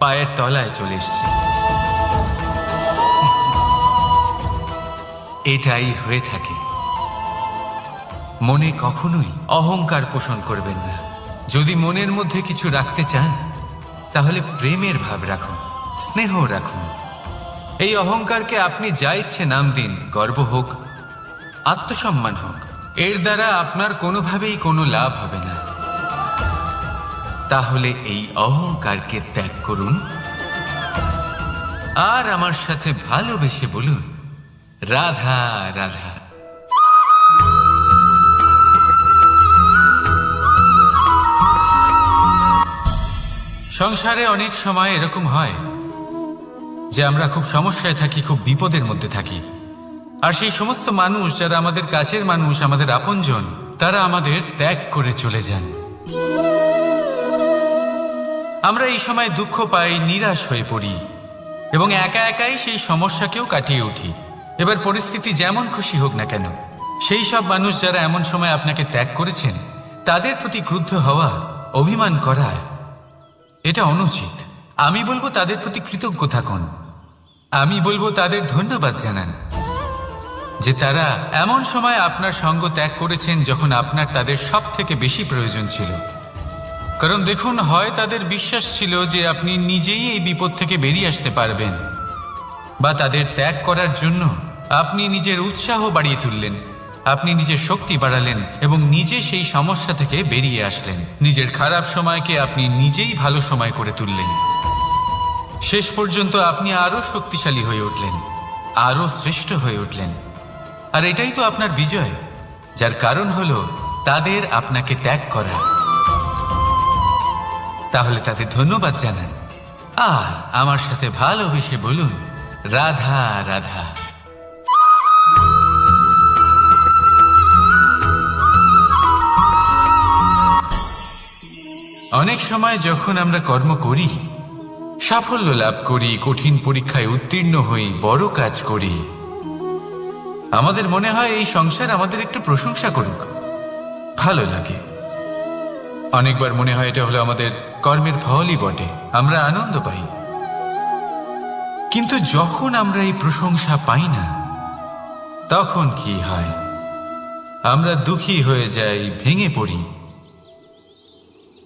পায়ের তলায় চলে এসছে। এটাই হয়ে থাকে। মনে কখনোই অহংকার পোষণ করবেন না। যদি মনের মধ্যে কিছু রাখতে চান তাহলে প্রেমের ভাব রাখুন, স্নেহ রাখুন। এই অহংকারকে আপনি যা ইচ্ছে নাম দিন, গর্ব হোক, আত্মসম্মান হোক, এর দ্বারা আপনার কোনোভাবেই কোনো লাভ হবে না। তাহলে এই অহংকারকে ত্যাগ করুন আর আমার সাথে ভালোবেসে বলুন, রাধা রাধা। সংসারে অনেক সময় এরকম হয় যে আমরা খুব সমস্যায় থাকি, খুব বিপদের মধ্যে থাকি, আর সেই সমস্ত মানুষ যারা আমাদের কাছের মানুষ, আমাদের আপনজন, তারা আমাদের ত্যাগ করে চলে যান। আমরা এই সময় দুঃখ পাই, নিরাশ হয়ে পড়ি এবং একা একাই সেই সমস্যাকেও কাটিয়ে উঠি। এবার পরিস্থিতি যেমন খুশি হোক না কেন, সেই সব মানুষ যারা এমন সময় আপনাকে ত্যাগ করেছেন তাদের প্রতি ক্রুদ্ধ হওয়া, অভিমান করা, এটা অনুচিত। আমি বলবো তাদের প্রতি কৃতজ্ঞ থাকুন। আমি বলবো তাদের ধন্যবাদ জানান যে তারা এমন সময় আপনার সঙ্গ ত্যাগ করেছেন যখন আপনার তাদের সব থেকে বেশি প্রয়োজন ছিল। কারণ দেখুন, হয় তাদের বিশ্বাস ছিল যে আপনি নিজেই এই বিপদ থেকে বেরিয়ে আসতে পারবেন, বা তাদের ত্যাগ করার জন্য আপনি নিজের উৎসাহ বাড়িয়ে তুললেন, আপনি নিজের শক্তি বাড়ালেন এবং নিজে সেই সমস্যা থেকে বেরিয়ে আসলেন। নিজের খারাপ সময়কে আপনি নিজেই ভালো সময় করে তুললেন। শেষ পর্যন্ত আপনি আরো শক্তিশালী হয়ে উঠলেন, আরো শ্রেষ্ঠ হয়ে উঠলেন। আর এটাই তো আপনার বিজয়, যার কারণ হলো তাদের আপনাকে ত্যাগ করা। তাহলে তাদের ধন্যবাদ জানান আর আমার সাথে ভালোবেসে বলুন, রাধা রাধা। অনেক সময় যখন আমরা কর্ম করি, সাফল্য লাভ করি, কঠিন পরীক্ষায় উত্তীর্ণ হই, বড় কাজ করি, আমাদের মনে হয় এই সংসার আমাদের একটু প্রশংসা করুক, ভালো লাগে। অনেকবার মনে হয় এটা হলো আমাদের কর্মের ফলই বটে, আমরা আনন্দ পাই। কিন্তু যখন আমরা এই প্রশংসা পাই না, তখন কি হয়? আমরা দুঃখী হয়ে যাই, ভেঙে পড়ি।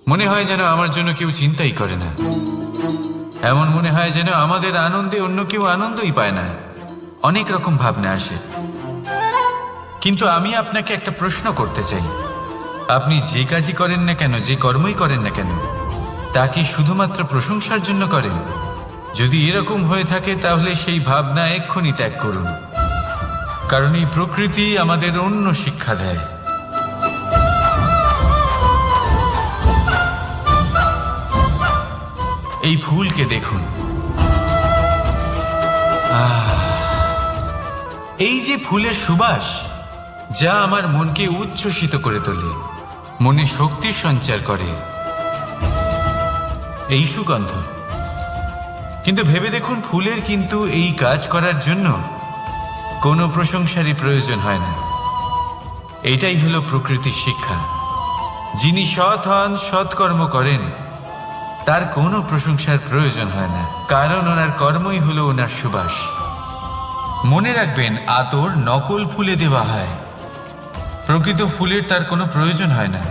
মনে হয় যেন আমার জন্য কেউ চিন্তাই করে না, এমন মনে হয় যেন আমাদের আনন্দে অন্য কেউ আনন্দই পায় না। অনেক রকম ভাবনা আসে। কিন্তু আমি আপনাকে একটা প্রশ্ন করতে চাই, আপনি যে কাজই করেন না কেন, যে কর্মই করেন না কেন, তা কি শুধুমাত্র প্রশংসার জন্য করেন? যদি এরকম হয়ে থাকে তাহলে সেই ভাবনা এক্ষুনি ত্যাগ করুন। কারণ এই প্রকৃতি আমাদের অন্য শিক্ষা দেয়। এই ফুলকে দেখুন, এই যে ফুলের সুবাস, যা আমার মনকে উচ্ছ্বসিত করে তোলে, মনে শক্তির সঞ্চার করে, এই সুগন্ধ। কিন্তু ভেবে দেখুন, ফুলের কিন্তু এই কাজ করার জন্য কোনো প্রশংসারই প্রয়োজন হয় না। এইটাই হলো প্রকৃতির শিক্ষা। যিনি সৎ হন, সৎকর্ম করেন, তার কোনো প্রশংসার প্রয়োজন হয় না, কারণ ওনার কর্মই হলো ওনার সুবাস। মনে রাখবেন, আতর নকল ফুলে দেওয়া হয়, প্রকৃত ফুলের তার কোনো প্রয়োজন হয় না।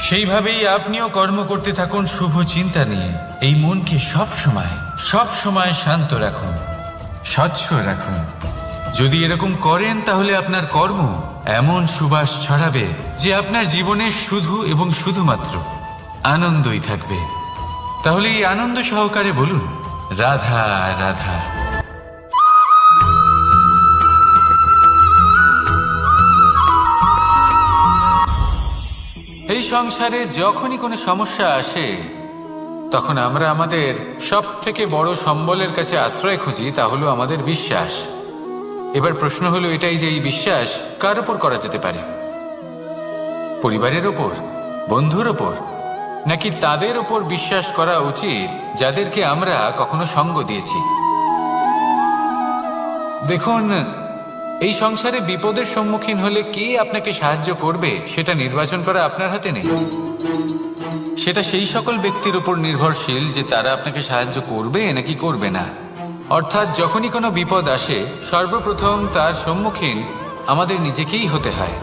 সেইভাবেই আপনিও কর্ম করতে থাকুন শুভ চিন্তা নিয়ে। এই মনকে সব সময় শান্ত রাখুন, স্বচ্ছ রাখুন। যদি এরকম করেন তাহলে আপনার কর্ম এমন সুবাস ছড়াবে যে আপনার জীবনে শুধু এবং শুধুমাত্র আনন্দই থাকবে। তাহলে এই আনন্দ সহকারে বলুন, রাধা রাধা। এই সংসারে যখনই কোনো সমস্যা আসে, তখন আমরা আমাদের সব থেকে বড় সম্বলের কাছে আশ্রয় খুঁজি, তা হলো আমাদের বিশ্বাস। এবার প্রশ্ন হলো এটাই যে এই বিশ্বাস কার উপর করা যেতে পারে? পরিবারের উপর, বন্ধুর উপর, নাকি তাদের উপর বিশ্বাস করা উচিত যাদেরকে আমরা কখনো সঙ্গ দিয়েছি? দেখুন, এই সংসারে বিপদের সম্মুখীন হলে কে আপনাকে সাহায্য করবে সেটা নির্বাচন করা আপনার হাতে নেই। সেটা সেই সকল ব্যক্তির উপর নির্ভরশীল যে তারা আপনাকে সাহায্য করবে নাকি করবে না। অর্থাৎ যখনই কোনো বিপদ আসে, সর্বপ্রথম তার সম্মুখীন আমাদের নিজেকেই হতে হয়,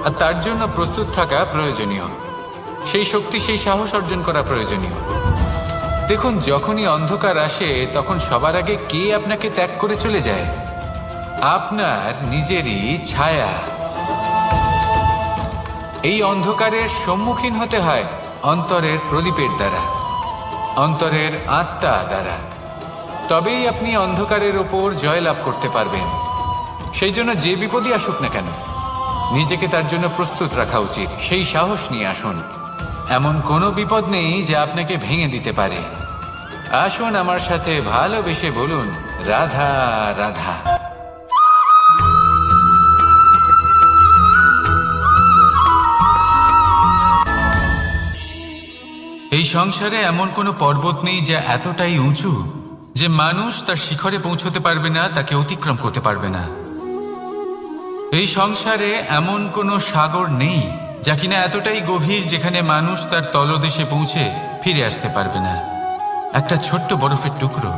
আর তার জন্য প্রস্তুত থাকা প্রয়োজনীয়। সেই শক্তি, সেই সাহস অর্জন করা প্রয়োজনীয়। দেখুন, যখনই অন্ধকার আসে তখন সবার আগে কে আপনাকে ত্যাগ করে চলে যায়? আপনার নিজেরই ছায়া। এই অন্ধকারের সম্মুখীন হতে হয় অন্তরের প্রদীপের দ্বারা, অন্তরের আত্মা দ্বারা। তবেই আপনি অন্ধকারের ওপর জয়লাভ করতে পারবেন। সেই জন্য যে বিপদই আসুক না কেন, নিজেকে তার জন্য প্রস্তুত রাখা উচিত। সেই সাহস নিয়ে আসুন। এমন কোনো বিপদ নেই যা আপনাকে ভেঙে দিতে পারে। আসুন আমার সাথে ভালোবেসে বলুন, রাধা রাধা। এই সংসারে এমন কোনো পর্বত নেই যা এতটাই উঁচু যে মানুষ তার শিখরে পৌঁছতে পারবে না, তাকে অতিক্রম করতে পারবে না। এই সংসারে এমন কোনো সাগর নেই যা কিনা এতটাই গভীর যেখানে মানুষ তার তলদেশে পৌঁছে ফিরে আসতে পারবে না। একটা ছোট্ট বরফের টুকরো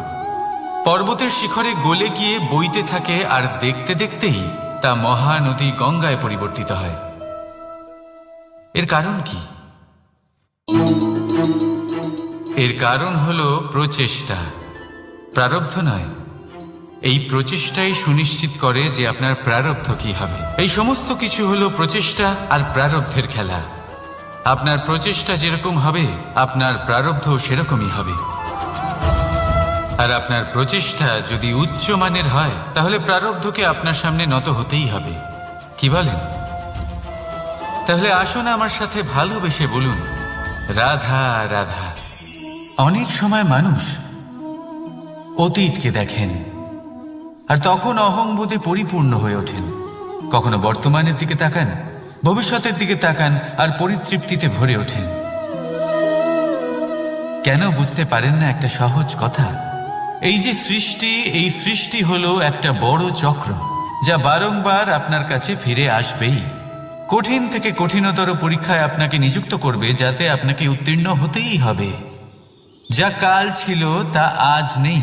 পর্বতের শিখরে গলে গিয়ে বইতে থাকে, আর দেখতে দেখতেই তা মহানদী গঙ্গায় পরিবর্তিত হয়। এর কারণ কি? এর কারণ হলো প্রচেষ্টা, প্রারব্ধ নয়। এই প্রচেষ্টাই সুনিশ্চিত করে যে আপনার প্রারব্ধ কি হবে। এই সমস্ত কিছু হলো প্রচেষ্টা আর প্রারব্ধের খেলা। আপনার প্রচেষ্টা যেরকম হবে আপনার প্রারব্ধ সেরকমই হবে। আর আপনার প্রচেষ্টা যদি উচ্চ মানের হয় তাহলে প্রারব্ধকে আপনার সামনে নত হতেই হবে। কি বলেন? তাহলে আসুন আমার সাথে ভালোবেসে বলুন, রাধা রাধা। অনেক সময় মানুষ অতীতকে দেখেন আর তখন অহংবোধে পরিপূর্ণ হয়ে ওঠেন। কখনো বর্তমানের দিকে তাকান, ভবিষ্যতের দিকে তাকান আর পরিতৃপ্তিতে ভরে ওঠেন। কেন বুঝতে পারেন না একটা সহজ কথা? এই যে সৃষ্টি, এই সৃষ্টি হলো একটা বড় চক্র যা বারংবার আপনার কাছে ফিরে আসবেই। কঠিন থেকে কঠিনতর পরীক্ষায় আপনাকে নিযুক্ত করবে, যাতে আপনাকে উত্তীর্ণ হতেই হবে। যা কাল ছিল তা আজ নেই,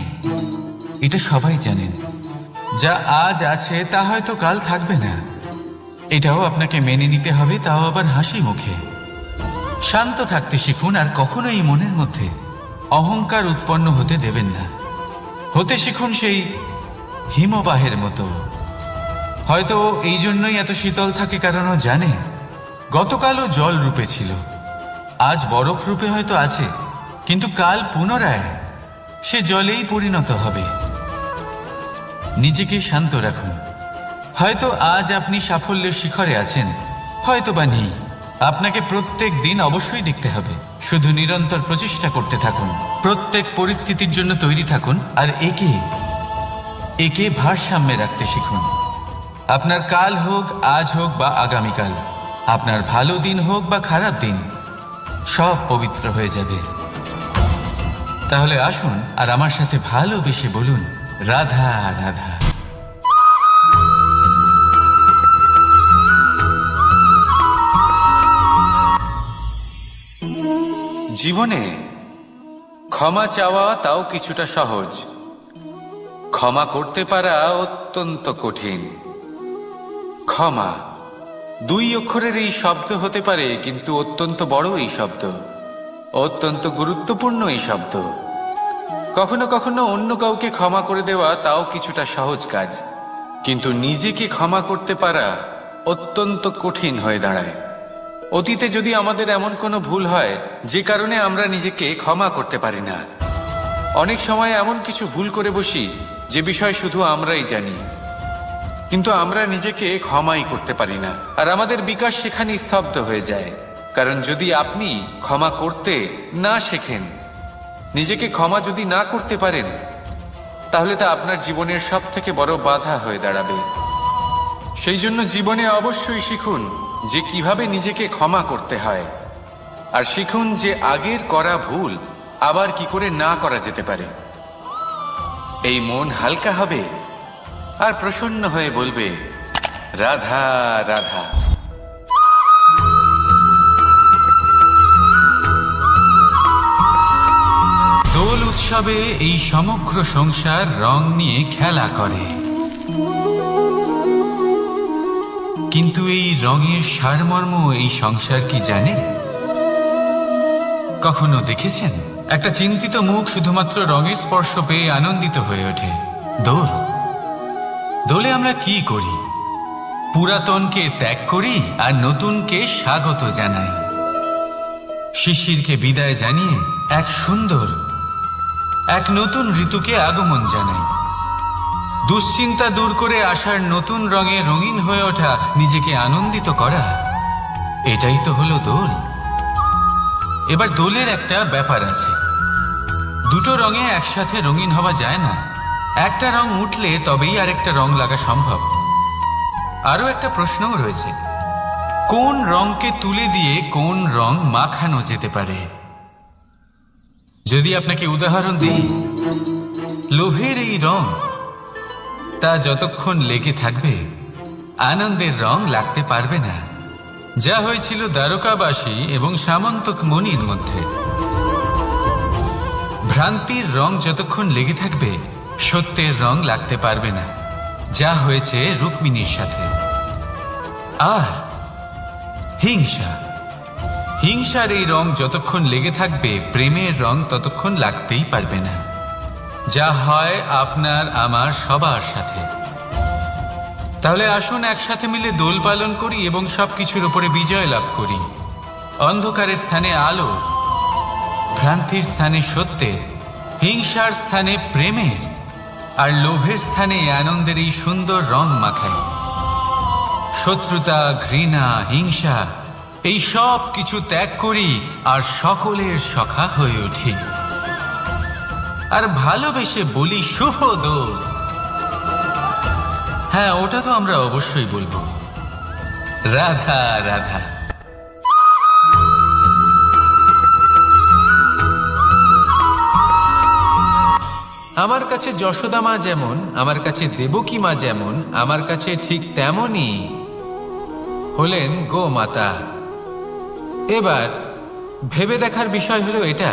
এটা সবাই জানেন। যা আজ আছে তা হয়তো কাল থাকবে না, এটাও আপনাকে মেনে নিতে হবে, তাও আবার হাসি মুখে। শান্ত থাকতে শিখুন আর কখনো এই মনের মধ্যে অহংকার উৎপন্ন হতে দেবেন না। হতে শিখুন সেই হিমবাহের মতো। হয়তো এই জন্যই এত শীতল থাকে, কারণ ও জানে গতকালও জল রূপে ছিল, আজ বরফ রূপে হয়তো আছে, কিন্তু কাল পুনরায় সে জলেই পরিণত হবে। নিজেকে শান্ত রাখুন। হয়তো আজ আপনি সাফল্যের শিখরে আছেন, হয়তো বা নেই। আপনাকে প্রত্যেক দিন অবশ্যই দেখতে হবে। শুধু নিরন্তর প্রচেষ্টা করতে থাকুন, প্রত্যেক পরিস্থিতির জন্য তৈরি থাকুন, আর একে ভারসাম্যে রাখতে শিখুন। আপনার কাল হোক, আজ হোক বা আগামীকাল, আপনার ভালো দিন হোক বা খারাপ দিন, সব পবিত্র হয়ে যাবে। তাহলে আসুন আর আমার সাথে ভালোবেসে বলুন, রাধা রাধা। জীবনে ক্ষমা চাওয়া তাও কিছুটা সহজ, ক্ষমা করতে পারা অত্যন্ত কঠিন। ক্ষমা 2 অক্ষরের এই শব্দ হতে পারে, কিন্তু অত্যন্ত বড় এই শব্দ, অত্যন্ত গুরুত্বপূর্ণ এই শব্দ। কখনো কখনো অন্য কাউকে ক্ষমা করে দেওয়া তাও কিছুটা সহজ কাজ, কিন্তু নিজেকে ক্ষমা করতে পারা অত্যন্ত কঠিন হয়ে দাঁড়ায়। অতীতে যদি আমাদের এমন কোনো ভুল হয় যে কারণে আমরা নিজেকে ক্ষমা করতে পারি না, অনেক সময় এমন কিছু ভুল করে বসি যে বিষয় শুধু আমরাই জানি, কিন্তু আমরা নিজেকে ক্ষমাই করতে পারি না। আর আমাদের বিকাশ সেখানে স্তব্ধ হয়ে যায়। কারণ যদি আপনি ক্ষমা করতে না শেখেন, নিজেকে ক্ষমা যদি না করতে পারেন, তাহলে তা আপনার জীবনের সবথেকে বড় বাধা হয়ে দাঁড়াবে। সেই জন্য জীবনে অবশ্যই শিখুন যে কিভাবে নিজেকে ক্ষমা করতে হয়, আর শিখুন যে আগের করা ভুল আবার কি করে না করা যেতে পারে। এই মন হালকা হবে আর প্রসন্ন হয়ে বলবে, রাধা রাধা। দোল উৎসবে এই সমগ্র সংসার রং নিয়ে খেলা করে, কিন্তু এই রঙের সারমর্ম এই সংসার কি জানে? কখনো দেখেছেন একটা চিন্তিত মুখ শুধুমাত্র রঙের স্পর্শ পেয়ে আনন্দিত হয়ে ওঠে? দোল দোলে আমরা কি করি? পুরাতনকে ত্যাগ করি আর নতুনকে স্বাগত জানাই। শিশিরকে বিদায় জানিয়ে এক নতুন ঋতুকে আগমন জানাই। দুশ্চিন্তা দূর করে আসার নতুন রঙে রঙিন হয়ে ওঠা, নিজেকে আনন্দিত করা, এটাই তো হলো দোল। এবার দোলের একটা ব্যাপার আছে, দুটো রঙে একসাথে রঙিন হওয়া যায় না। একটা রং উঠলে তবেই আরেকটা রং লাগা সম্ভব। আরো একটা প্রশ্নও রয়েছে, কোন রংকে তুলে দিয়ে কোন রং মাখানো যেতে পারে? যদি আপনাকে উদাহরণ দিই, লোভের এই রং, তা যতক্ষণ লেগে থাকবে আনন্দের রং লাগতে পারবে না। যা হয়েছিল দ্বারকাবাসী এবং সামন্তক মণির মধ্যে। ভ্রান্তির রং যতক্ষণ লেগে থাকবে সত্যের রং লাগতে পারবে না, যা হয়েছে রুক্মিণীর সাথে। আর হিংসার এই রং যতক্ষণ লেগে থাকবে প্রেমের রং ততক্ষণ লাগতেই পারবে না, যা হয় আপনার আমার সবার সাথে। তাহলে আসুন একসাথে মিলে দোল পালন করি এবং সবকিছুর উপরে বিজয় লাভ করি। অন্ধকারের স্থানে আলো, ভ্রান্তির স্থানে সত্যের, হিংসার স্থানে প্রেমের, আর লোভের স্থানে আনন্দের এই সুন্দর রং মাখাই। শত্রুতা, ঘৃণা, হিংসা এই সব কিছু ত্যাগ করি আর সকলের সখা হয়ে উঠি। আর ভালোবেসে বলি শুভ দোল। হ্যাঁ, ওটা তো আমরা অবশ্যই বলবো, রাধা রাধা। আমার কাছে যশোদা মা যেমন, আমার কাছে দেবকী মা যেমন, আমার কাছে ঠিক তেমনই হলেন গোমাতা। এবার ভেবে দেখার বিষয় হলো এটা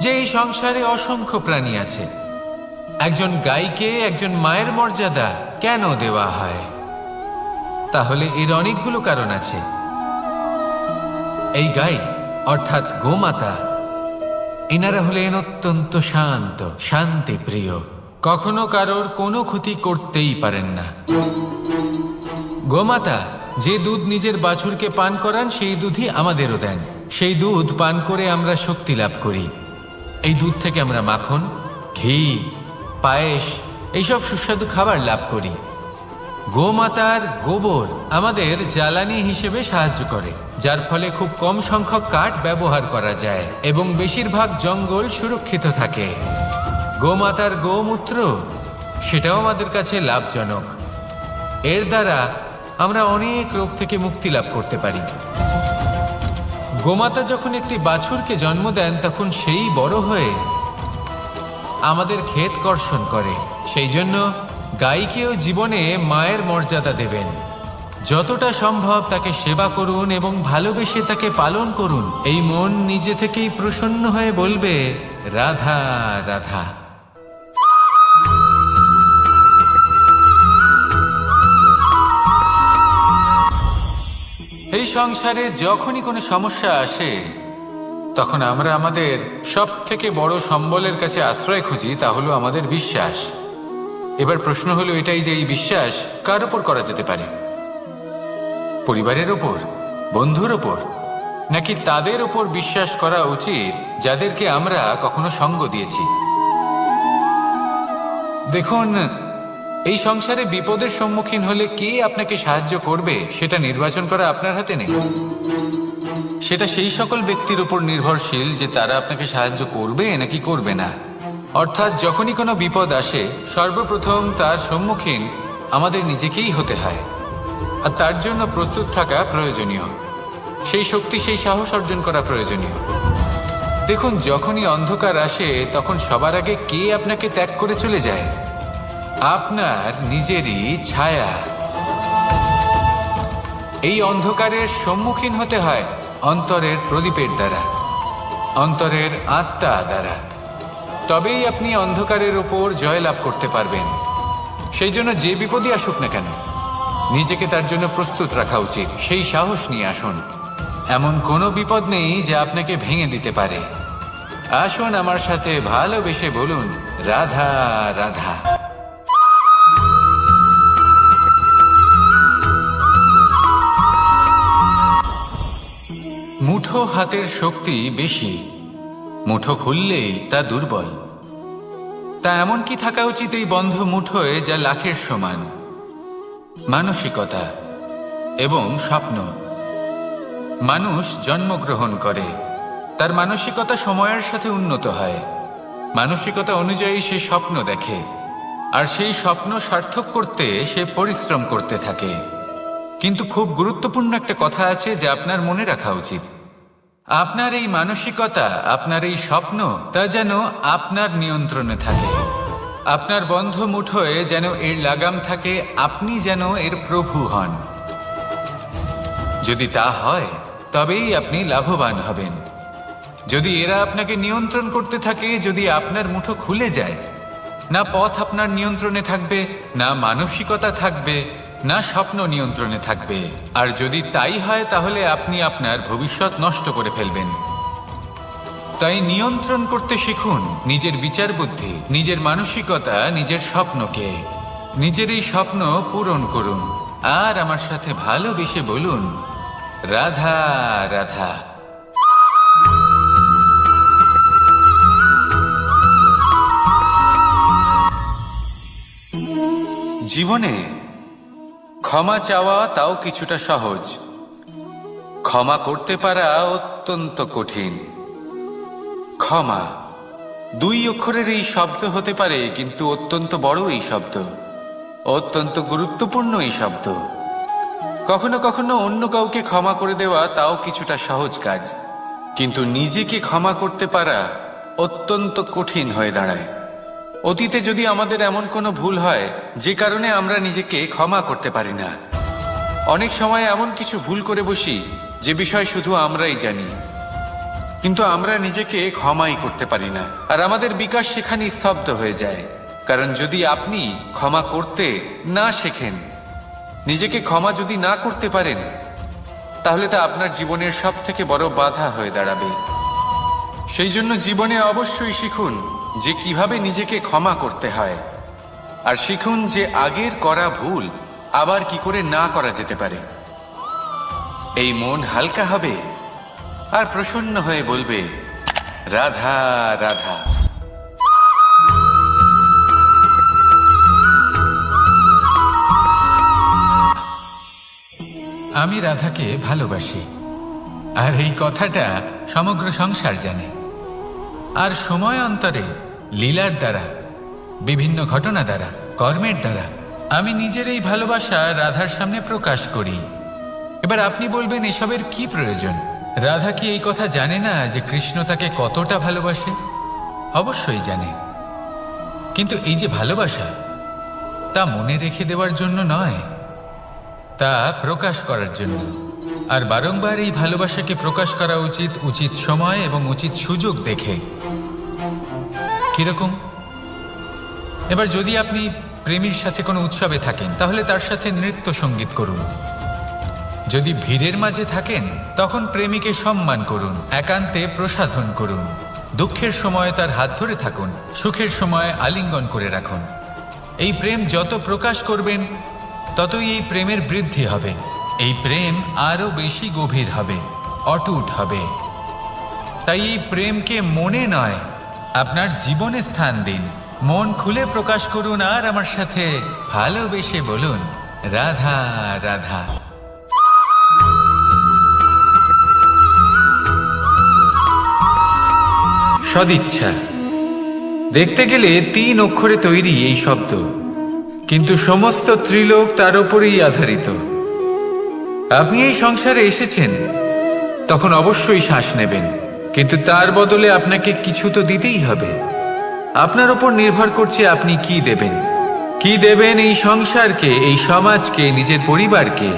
যে এই সংসারে অসংখ্য প্রাণী আছে। একজন গাইকে একজন মায়ের মর্যাদা কেন দেওয়া হয়? তাহলে এর অনেকগুলো কারণ আছে। এই গাই অর্থাৎ গোমাতা, এনারা হলেন অত্যন্ত শান্ত, শান্তিপ্রিয়, কখনো কারোর কোনো ক্ষতি করতেই পারেন না। গোমাতা যে দুধ নিজের বাছুরকে পান করান সেই দুধই আমাদেরও দেন। সেই দুধ পান করে আমরা শক্তি লাভ করি। এই দুধ থেকে আমরা মাখন, ঘি, পায়েস এইসব সুস্বাদু খাবার লাভ করি। গোমাতার গোবর আমাদের জ্বালানি হিসেবে সাহায্য করে, যার ফলে খুব কম সংখ্যক কাঠ ব্যবহার করা যায় এবং বেশিরভাগ জঙ্গল সুরক্ষিত থাকে। গোমাতার গোমূত্র, সেটাও আমাদের কাছে লাভজনক। এর দ্বারা আমরা অনেক রোগ থেকে মুক্তি লাভ করতে পারি। গোমাতা যখন একটি বাছুরকে জন্ম দেন তখন সেই বড় হয়ে আমাদের ক্ষেত কর্ষণ করে। সেই জন্য গাইকেও জীবনে মায়ের মর্যাদা দেবেন। যতটা সম্ভব তাকে সেবা করুন এবং ভালোবেসে তাকে পালন করুন। এই মন নিজে থেকেই প্রসন্ন হয়ে বলবে রাধা রাধা। এই সংসারে যখনই কোনো সমস্যা আসে তখন আমরা আমাদের সব থেকে বড় সম্বলের কাছে আশ্রয় খুঁজি, তা হলো আমাদের বিশ্বাস। এবার প্রশ্ন হলো এটাই যে এই বিশ্বাস কার উপর করা যেতে পারে? পরিবারের উপর, বন্ধুর উপর, নাকি তাদের উপর বিশ্বাস করা উচিত যাদেরকে আমরা কখনো সঙ্গ দিয়েছি? দেখুন, এই সংসারে বিপদের সম্মুখীন হলে কে আপনাকে সাহায্য করবে সেটা নির্বাচন করা আপনার হাতে নেই। সেটা সেই সকল ব্যক্তির উপর নির্ভরশীল যে তারা আপনাকে সাহায্য করবে নাকি করবে না। অর্থাৎ যখনই কোনো বিপদ আসে সর্বপ্রথম তার সম্মুখীন আমাদের নিজেকেই হতে হয়, আর তার জন্য প্রস্তুত থাকা প্রয়োজনীয়। সেই শক্তি, সেই সাহস অর্জন করা প্রয়োজনীয়। দেখুন, যখনই অন্ধকার আসে তখন সবার আগে কে আপনাকে ত্যাগ করে চলে যায়? আপনার নিজেরই ছায়া। এই অন্ধকারের সম্মুখীন হতে হয় অন্তরের প্রদীপের দ্বারা, অন্তরের আত্মা দ্বারা। তবেই আপনি অন্ধকারের ওপর জয়লাভ করতে পারবেন। সেই জন্য যে বিপদই আসুক না কেন নিজেকে তার জন্য প্রস্তুত রাখা উচিত। সেই সাহস নিয়ে আসুন। এমন কোনো বিপদ নেই যা আপনাকে ভেঙে দিতে পারে। আসুন আমার সাথে ভালোবেসে বলুন রাধা রাধা। মুঠো হাতের শক্তি বেশি, মুঠো খুললেই তা দুর্বল। তা এমন কি থাকা উচিত এই বন্ধ মুঠোয় যা লাখের সমান? মানসিকতা এবং স্বপ্ন। মানুষ জন্মগ্রহণ করে, তার মানসিকতা সময়ের সাথে উন্নত হয়। মানসিকতা অনুযায়ী সে স্বপ্ন দেখে, আর সেই স্বপ্ন সার্থক করতে সে পরিশ্রম করতে থাকে। কিন্তু খুব গুরুত্বপূর্ণ একটা কথা আছে যা আপনার মনে রাখা উচিত। আপনার এই মানসিকতা, আপনার এই স্বপ্ন, তা যেন আপনার নিয়ন্ত্রণে থাকে। আপনার বন্ধ মুঠোয় যেন এর লাগাম থাকে, আপনি যেন এর প্রভু হন। যদি তা হয় তবেই আপনি লাভবান হবেন। যদি এরা আপনাকে নিয়ন্ত্রণ করতে থাকে, যদি আপনার মুঠো খুলে যায়, না পথ আপনার নিয়ন্ত্রণে থাকবে, না মানসিকতা থাকবে, না স্বপ্ন নিয়ন্ত্রণে থাকবে। আর যদি তাই হয় তাহলে আপনি আপনার ভবিষ্যৎ নষ্ট করে ফেলবেন। তাই নিয়ন্ত্রণ করতে শিখুন নিজের বিচার বুদ্ধি, নিজের মানসিকতা, নিজের স্বপ্নকে। নিজের এই স্বপ্ন পূরণ করুন, আর আমার সাথে ভালোবেসে বলুন, রাধা রাধা। জীবনে ক্ষমা চাওয়া তাও কিছুটা সহজ, ক্ষমা করতে পারা অত্যন্ত কঠিন। ক্ষমা 2 অক্ষরের এই শব্দ হতে পারে, কিন্তু অত্যন্ত বড় এই শব্দ, অত্যন্ত গুরুত্বপূর্ণ এই শব্দ। কখনো কখনো অন্য কাউকে ক্ষমা করে দেওয়া তাও কিছুটা সহজ কাজ, কিন্তু নিজেকে ক্ষমা করতে পারা অত্যন্ত কঠিন হয়ে দাঁড়ায়। অতীতে যদি আমাদের এমন কোনো ভুল হয় যে কারণে আমরা নিজেকে ক্ষমা করতে পারি না, অনেক সময় এমন কিছু ভুল করে বসি যে বিষয় শুধু আমরাই জানি, কিন্তু আমরা নিজেকে ক্ষমাই করতে পারি না। আর আমাদের বিকাশ সেখানেই স্তব্ধ হয়ে যায়। কারণ যদি আপনি ক্ষমা করতে না শেখেন, নিজেকে ক্ষমা যদি না করতে পারেন, তাহলে তা আপনার জীবনের সবথেকে বড় বাধা হয়ে দাঁড়াবে। সেই জন্য জীবনে অবশ্যই শিখুন যে কিভাবে নিজেকে ক্ষমা করতে হয়, আর শিখুন যে আগের করা ভুল আবার কি করে না করা যেতে পারে। এই মন হালকা হবে আর প্রসন্ন হয়ে বলবে, রাধা রাধা। আমি রাধাকে ভালোবাসি, আর এই কথাটা সমগ্র সংসার জানে। আর সময় অন্তরে লীলার দ্বারা, বিভিন্ন ঘটনা দ্বারা, কর্মের দ্বারা আমি নিজের এই ভালোবাসা রাধার সামনে প্রকাশ করি। এবার আপনি বলবেন, এসবের কি প্রয়োজন? রাধা কি এই কথা জানে না যে কৃষ্ণ তাকে কতটা ভালোবাসে? অবশ্যই জানে, কিন্তু এই যে ভালোবাসা, তা মনে রেখে দেওয়ার জন্য নয়, তা প্রকাশ করার জন্য। আর বারংবার এই ভালোবাসাকে প্রকাশ করা উচিত, উচিত সময় এবং উচিত সুযোগ দেখে। কিরকম? এবার যদি আপনি প্রেমীর সাথে কোনো উৎসবে থাকেন, তাহলে তার সাথে নৃত্য সঙ্গীত করুন। যদি ভিড়ের মাঝে থাকেন, তখন প্রেমীকে সম্মান করুন, একান্তে প্রসাধন করুন। দুঃখের সময় তার হাত ধরে থাকুন, সুখের সময় আলিঙ্গন করে রাখুন। এই প্রেম যত প্রকাশ করবেন, ততই এই প্রেমের বৃদ্ধি হবে। এই প্রেম আরো বেশি গভীর হবে, অটুট হবে। তাই এই প্রেমকে মনে নয়, আপনার জীবনে স্থান দিন। মন খুলে প্রকাশ করুন, আর আমার সাথে ভালোবেসে বলুন, রাধা রাধা। সদিচ্ছা দেখতে গেলে 3 অক্ষরে তৈরি এই শব্দ, কিন্তু সমস্ত ত্রিলোক তার উপরেই আধারিত। আপনি এই সংসারে এসেছেন, তখন অবশ্যই শ্বাস নেবেন, কিন্তু তার বদলে আপনাকে কিছু তো দিতেই হবে। আপনার উপর নির্ভর করছে আপনি কি দেবেন। কি দেবেন এই সংসারকে, এই সমাজকে, নিজের পরিবারকে,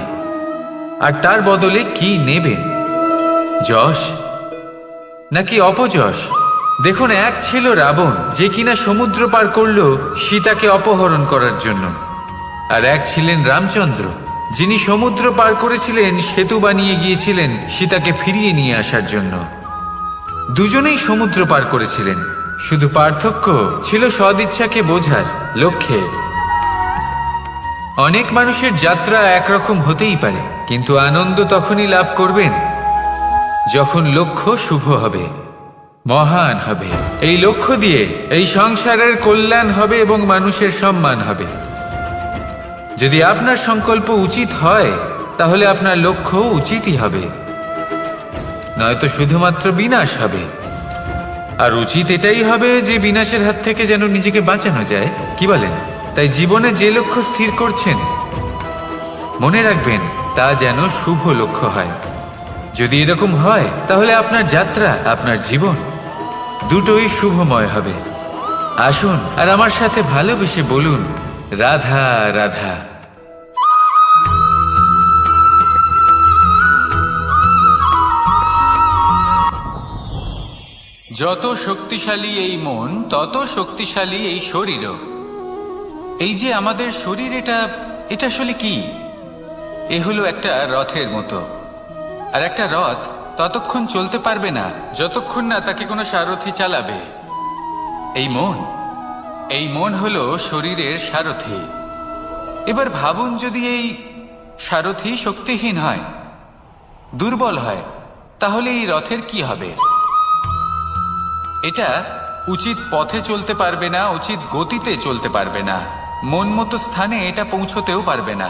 আর তার বদলে কি নেবেন? যশ নাকি অপযশ? দেখুন, এক ছিল রাবণ, যে কিনা সমুদ্র পার করল সীতাকে অপহরণ করার জন্য, আর এক ছিলেন রামচন্দ্র, যিনি সমুদ্র পার করেছিলেন, সেতু বানিয়ে গিয়েছিলেন সীতাকে ফিরিয়ে নিয়ে আসার জন্য। দুজনেই সমুদ্র পার করেছিলেন, শুধু পার্থক্য ছিল সদিচ্ছাকে বোঝার লক্ষ্যের। অনেক মানুষের যাত্রা একরকম হতেই পারে, কিন্তু আনন্দ তখনই লাভ করবেন যখন লক্ষ্য শুভ হবে, মহান হবে। এই লক্ষ্য দিয়ে এই সংসারের কল্যাণ হবে এবং মানুষের সম্মান হবে। যদি আপনার সংকল্প উচিত হয় তাহলে আপনার লক্ষ্য উচিতই হবে, নয়তো শুধুমাত্র বিনাশ হবে। আর উচিত এটাই হবে যে বিনাশের হাত থেকে যেন নিজেকে বাঁচানো যায়, কি বলেন? তাই জীবনে যে লক্ষ্য স্থির করছেন, মনে রাখবেন তা যেন শুভ লক্ষ্য হয়। যদি এরকম হয় তাহলে আপনার যাত্রা, আপনার জীবন দুটোই শুভময় হবে। আসুন আর আমার সাথে ভালোবেসে বলুন, রাধা রাধা। যত শক্তিশালী এই মন, তত শক্তিশালী এই শরীরও। এই যে আমাদের শরীর, এটা আসলে কি? এ হলো একটা রথের মতো। আর একটা রথ ততক্ষণ চলতে পারবে না যতক্ষণ না তাকে কোনো সারথি চালাবে। এই মন হলো শরীরের সারথি। এবার ভাবুন, যদি এই সারথি শক্তিহীন হয়, দুর্বল হয়, তাহলে এই রথের কি হবে? এটা উচিত পথে চলতে পারবে না, উচিত গতিতে চলতে পারবে না, মন মতো স্থানে এটা পৌঁছতেও পারবে না।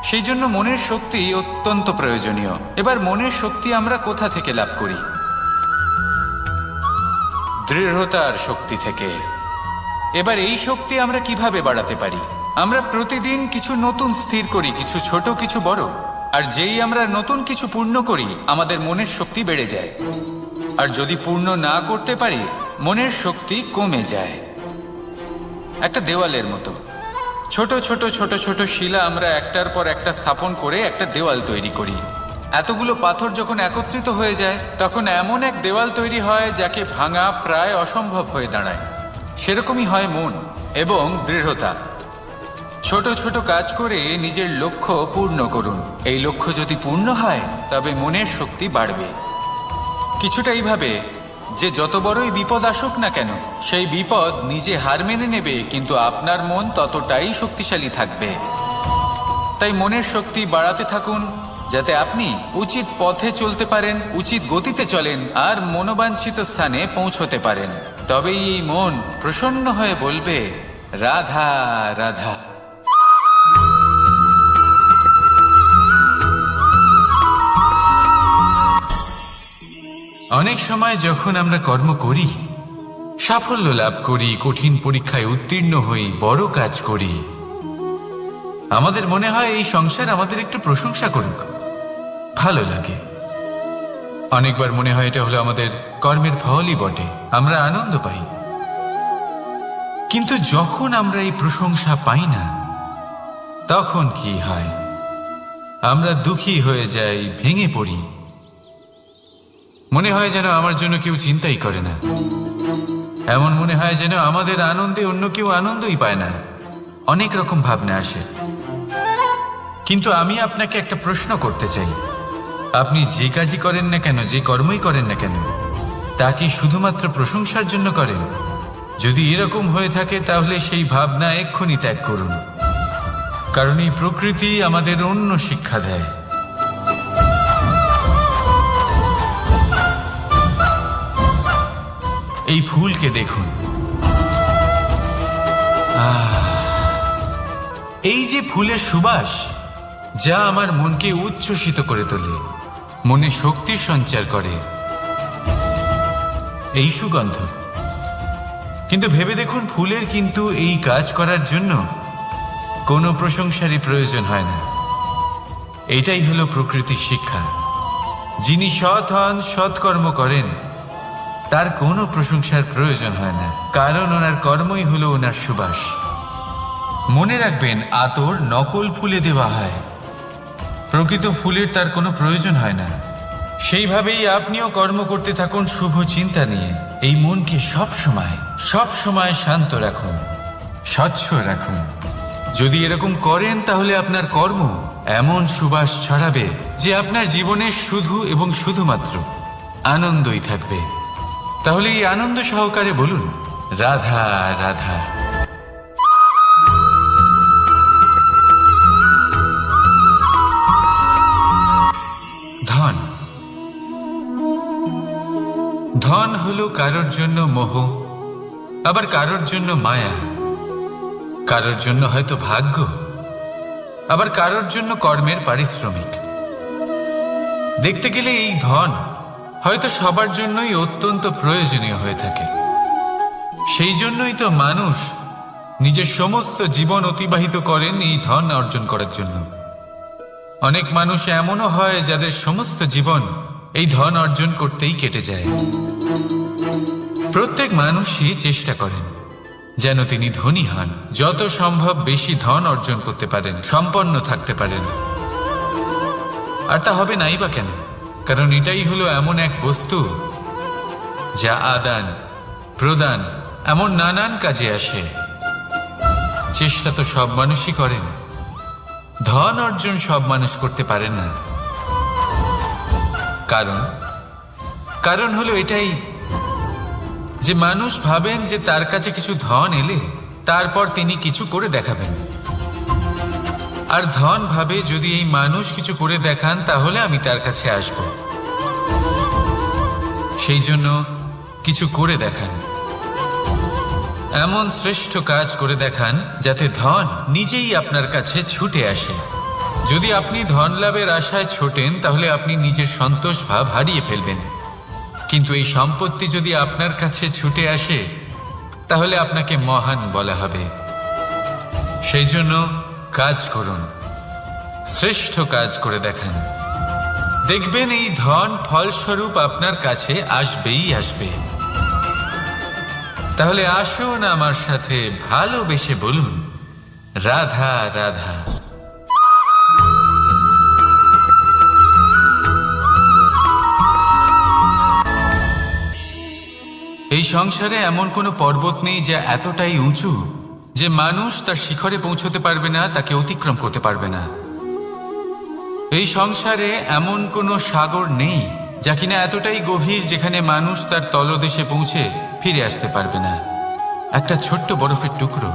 সেই জন্য মনের শক্তি অত্যন্ত প্রয়োজনীয়। এবার মনের শক্তি আমরা কোথা থেকে লাভ করি? দৃঢ়তার শক্তি থেকে। এবার এই শক্তি আমরা কিভাবে বাড়াতে পারি? আমরা প্রতিদিন কিছু নতুন স্থির করি, কিছু ছোট কিছু বড়। আর যেই আমরা নতুন কিছু পূর্ণ করি, আমাদের মনের শক্তি বেড়ে যায়। আর যদি পূর্ণ না করতে পারি, মনের শক্তি কমে যায়। একটা দেওয়ালের মতো ছোট ছোট ছোট ছোট শিলা আমরা একটার পর একটা স্থাপন করে একটা দেওয়াল তৈরি করি। এতগুলো পাথর যখন একত্রিত হয়ে যায়, তখন এমন এক দেওয়াল তৈরি হয় যাকে ভাঙা প্রায় অসম্ভব হয়ে দাঁড়ায়। সেরকমই হয় মন এবং দৃঢ়তা। ছোট ছোট কাজ করে নিজের লক্ষ্য পূর্ণ করুন। এই লক্ষ্য যদি পূর্ণ হয়, তবে মনের শক্তি বাড়বে। কিছুটা এইভাবে যে যত বড়ই বিপদ আসুক না কেন, সেই বিপদ নিজে হার মেনে নেবে, কিন্তু আপনার মন ততটাই শক্তিশালী থাকবে। তাই মনের শক্তি বাড়াতে থাকুন, যাতে আপনি উচিত পথে চলতে পারেন, উচিত গতিতে চলেন আর মনোবাঞ্ছিত স্থানে পৌঁছতে পারেন। তবেই এই মন প্রসন্ন হয়ে বলবে, রাধা রাধা। অনেক সময় যখন আমরা কর্ম করি, সাফল্য লাভ করি, কঠিন পরীক্ষায় উত্তীর্ণ হই, বড় কাজ করি, আমাদের মনে হয় এই সংসার আমাদের একটু প্রশংসা করুক, ভালো লাগে। অনেকবার মনে হয় এটা হলো আমাদের কর্মের ফলই বটে, আমরা আনন্দ পাই। কিন্তু যখন আমরা এই প্রশংসা পাই না, তখন কি হয়? আমরা দুঃখী হয়ে যাই, ভেঙে পড়ি। মনে হয় যেন আমার জন্য কেউ চিন্তাই করে না। এমন মনে হয় যেন আমাদের আনন্দে অন্য কেউ আনন্দই পায় না। অনেক রকম ভাবনা আসে। কিন্তু আমি আপনাকে একটা প্রশ্ন করতে চাই, আপনি যে কাজই করেন না কেন, যে কর্মই করেন না কেন, তা কি শুধুমাত্র প্রশংসার জন্য করেন? যদি এরকম হয়ে থাকে, তাহলে সেই ভাবনা এক্ষুনি ত্যাগ করুন। কারণ এই প্রকৃতি আমাদের অন্য শিক্ষা দেয়। এই ফুলকে দেখুন, এই যে ফুলের সুবাস, যা আমার মনকে উচ্ছ্বসিত করে তোলে, মনে শক্তির সঞ্চার করে, এই সুগন্ধ। কিন্তু ভেবে দেখুন, ফুলের কিন্তু এই কাজ করার জন্য কোনো প্রশংসারই প্রয়োজন হয় না। এইটাই হলো প্রকৃতির শিক্ষা। যিনি সৎ হন, সৎকর্ম করেন, তার কোনো প্রশংসার প্রয়োজন হয় না, কারণ ওনার কর্মই হলো ওনার সুবাস। মনে রাখবেন, আতর নকল ফুলে দেওয়া হয়, প্রকৃত ফুলের তার কোনো প্রয়োজন হয় না। সেইভাবেই আপনিও কর্ম করতে থাকুন শুভ চিন্তা নিয়ে। এই মনকে সব সময় শান্ত রাখুন, স্বচ্ছ রাখুন। যদি এরকম করেন, তাহলে আপনার কর্ম এমন সুবাস ছড়াবে যে আপনার জীবনে শুধু এবং শুধুমাত্র আনন্দই থাকবে। তাহলে এই আনন্দ সহকারে বলুন, রাধা রাধা। ধন, কারোর জন্য মোহ, আবার কারোর জন্য মায়া, কারোর জন্য হয়তো ভাগ্য, আবার কারোর জন্য কর্মের পারিশ্রমিক। দেখতে গেলে এই ধন হয়তো সবার জন্যই অত্যন্ত প্রয়োজনীয় হয়ে থাকে। সেই জন্যই তো মানুষ নিজের সমস্ত জীবন অতিবাহিত করেন এই ধন অর্জন করার জন্য। অনেক মানুষ এমনও হয় যাদের সমস্ত জীবন এই ধন অর্জন করতেই কেটে যায়। প্রত্যেক মানুষই চেষ্টা করেন যেন তিনি ধনী হন, যত সম্ভব বেশি ধন অর্জন করতে পারেন, সম্পন্ন থাকতে পারেন। আর তা হবে নাই বা কেন? কারণ এটাই হলো এমন এক বস্তু যা আদান প্রদান এমন নানান কাজে আসে। চেষ্টা তো সব মানুষই করেন, ধন অর্জন সব মানুষ করতে পারেন না। কারণ হলো এটাই যে মানুষ ভাবেন যে তার কাছে কিছু ধন এলে তারপর তিনি কিছু করে দেখাবেন, আর ধন ভাবে যদি এই মানুষ কিছু করে দেখান তাহলে আমি তার কাছে আসব। সেই জন্য কিছু করে দেখান, এমন শ্রেষ্ঠ কাজ করে দেখান যাতে ধন নিজেই আপনার কাছে ছুটে আসে। যদি আপনি ধন লাভের আশায় ছোটেন তাহলে আপনি নিজের সন্তোষ ভাব হারিয়ে ফেলবেন। কিন্তু এই সম্পত্তি যদি আপনার কাছে ছুটে আসে তাহলে আপনাকে মহান বলা হবে। সেই জন্য কাজ করুন, শ্রেষ্ঠ কাজ করে দেখান, দেখবেন এই ধন ফলস্বরূপ আপনার কাছে আসবেই আসবে। তাহলে আসুন আমার সাথে ভালোবেসে বলুন, রাধা রাধা। এই সংসারে এমন কোনো পর্বত নেই যা এতটাই উঁচু যে মানুষ তার শিখরে পৌঁছতে পারবে না, তাকে অতিক্রম করতে পারবে না। এই সংসারে এমন কোনো সাগর নেই যা কিনা এতটাই গভীর যেখানে মানুষ তার তলদেশে পৌঁছে ফিরে আসতে পারবে না। একটা ছোট্ট বরফের টুকরো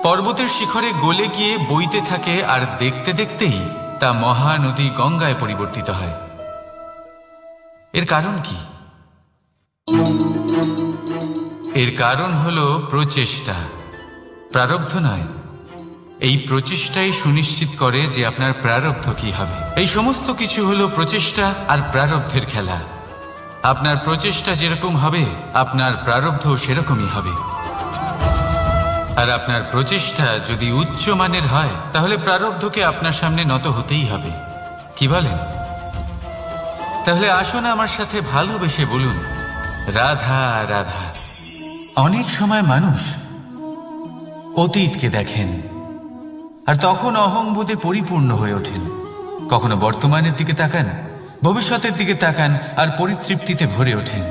পর্বতের শিখরে গলে গিয়ে বইতে থাকে, আর দেখতে দেখতেই তা মহানদী গঙ্গায় পরিবর্তিত হয়। এর কারণ কি? এর কারণ হলো প্রচেষ্টা, প্রারব্ধ নয়। এই প্রচেষ্টাই সুনিশ্চিত করে যে আপনার প্রারব্ধ কি হবে। এই সমস্ত কিছু হলো প্রচেষ্টা আর প্রারব্ধের খেলা। আপনার প্রচেষ্টা যেরকম হবে আপনার প্রারব্ধ সেরকমই হবে। আর আপনার প্রচেষ্টা যদি উচ্চ মানের হয় তাহলে প্রারব্ধকে আপনার সামনে নত হতেই হবে। কি বলেন? তাহলে আসুন আমার সাথে ভালোবেসে বলুন, রাধা রাধা। অনেক সময় মানুষ অতীতকে দেখেন আর তখন অহংবোধে পরিপূর্ণ হয়ে ওঠেন। কখনো বর্তমানের দিকে তাকান, ভবিষ্যতের দিকে তাকান আর পরিতৃপ্তিতে ভরে ওঠেন।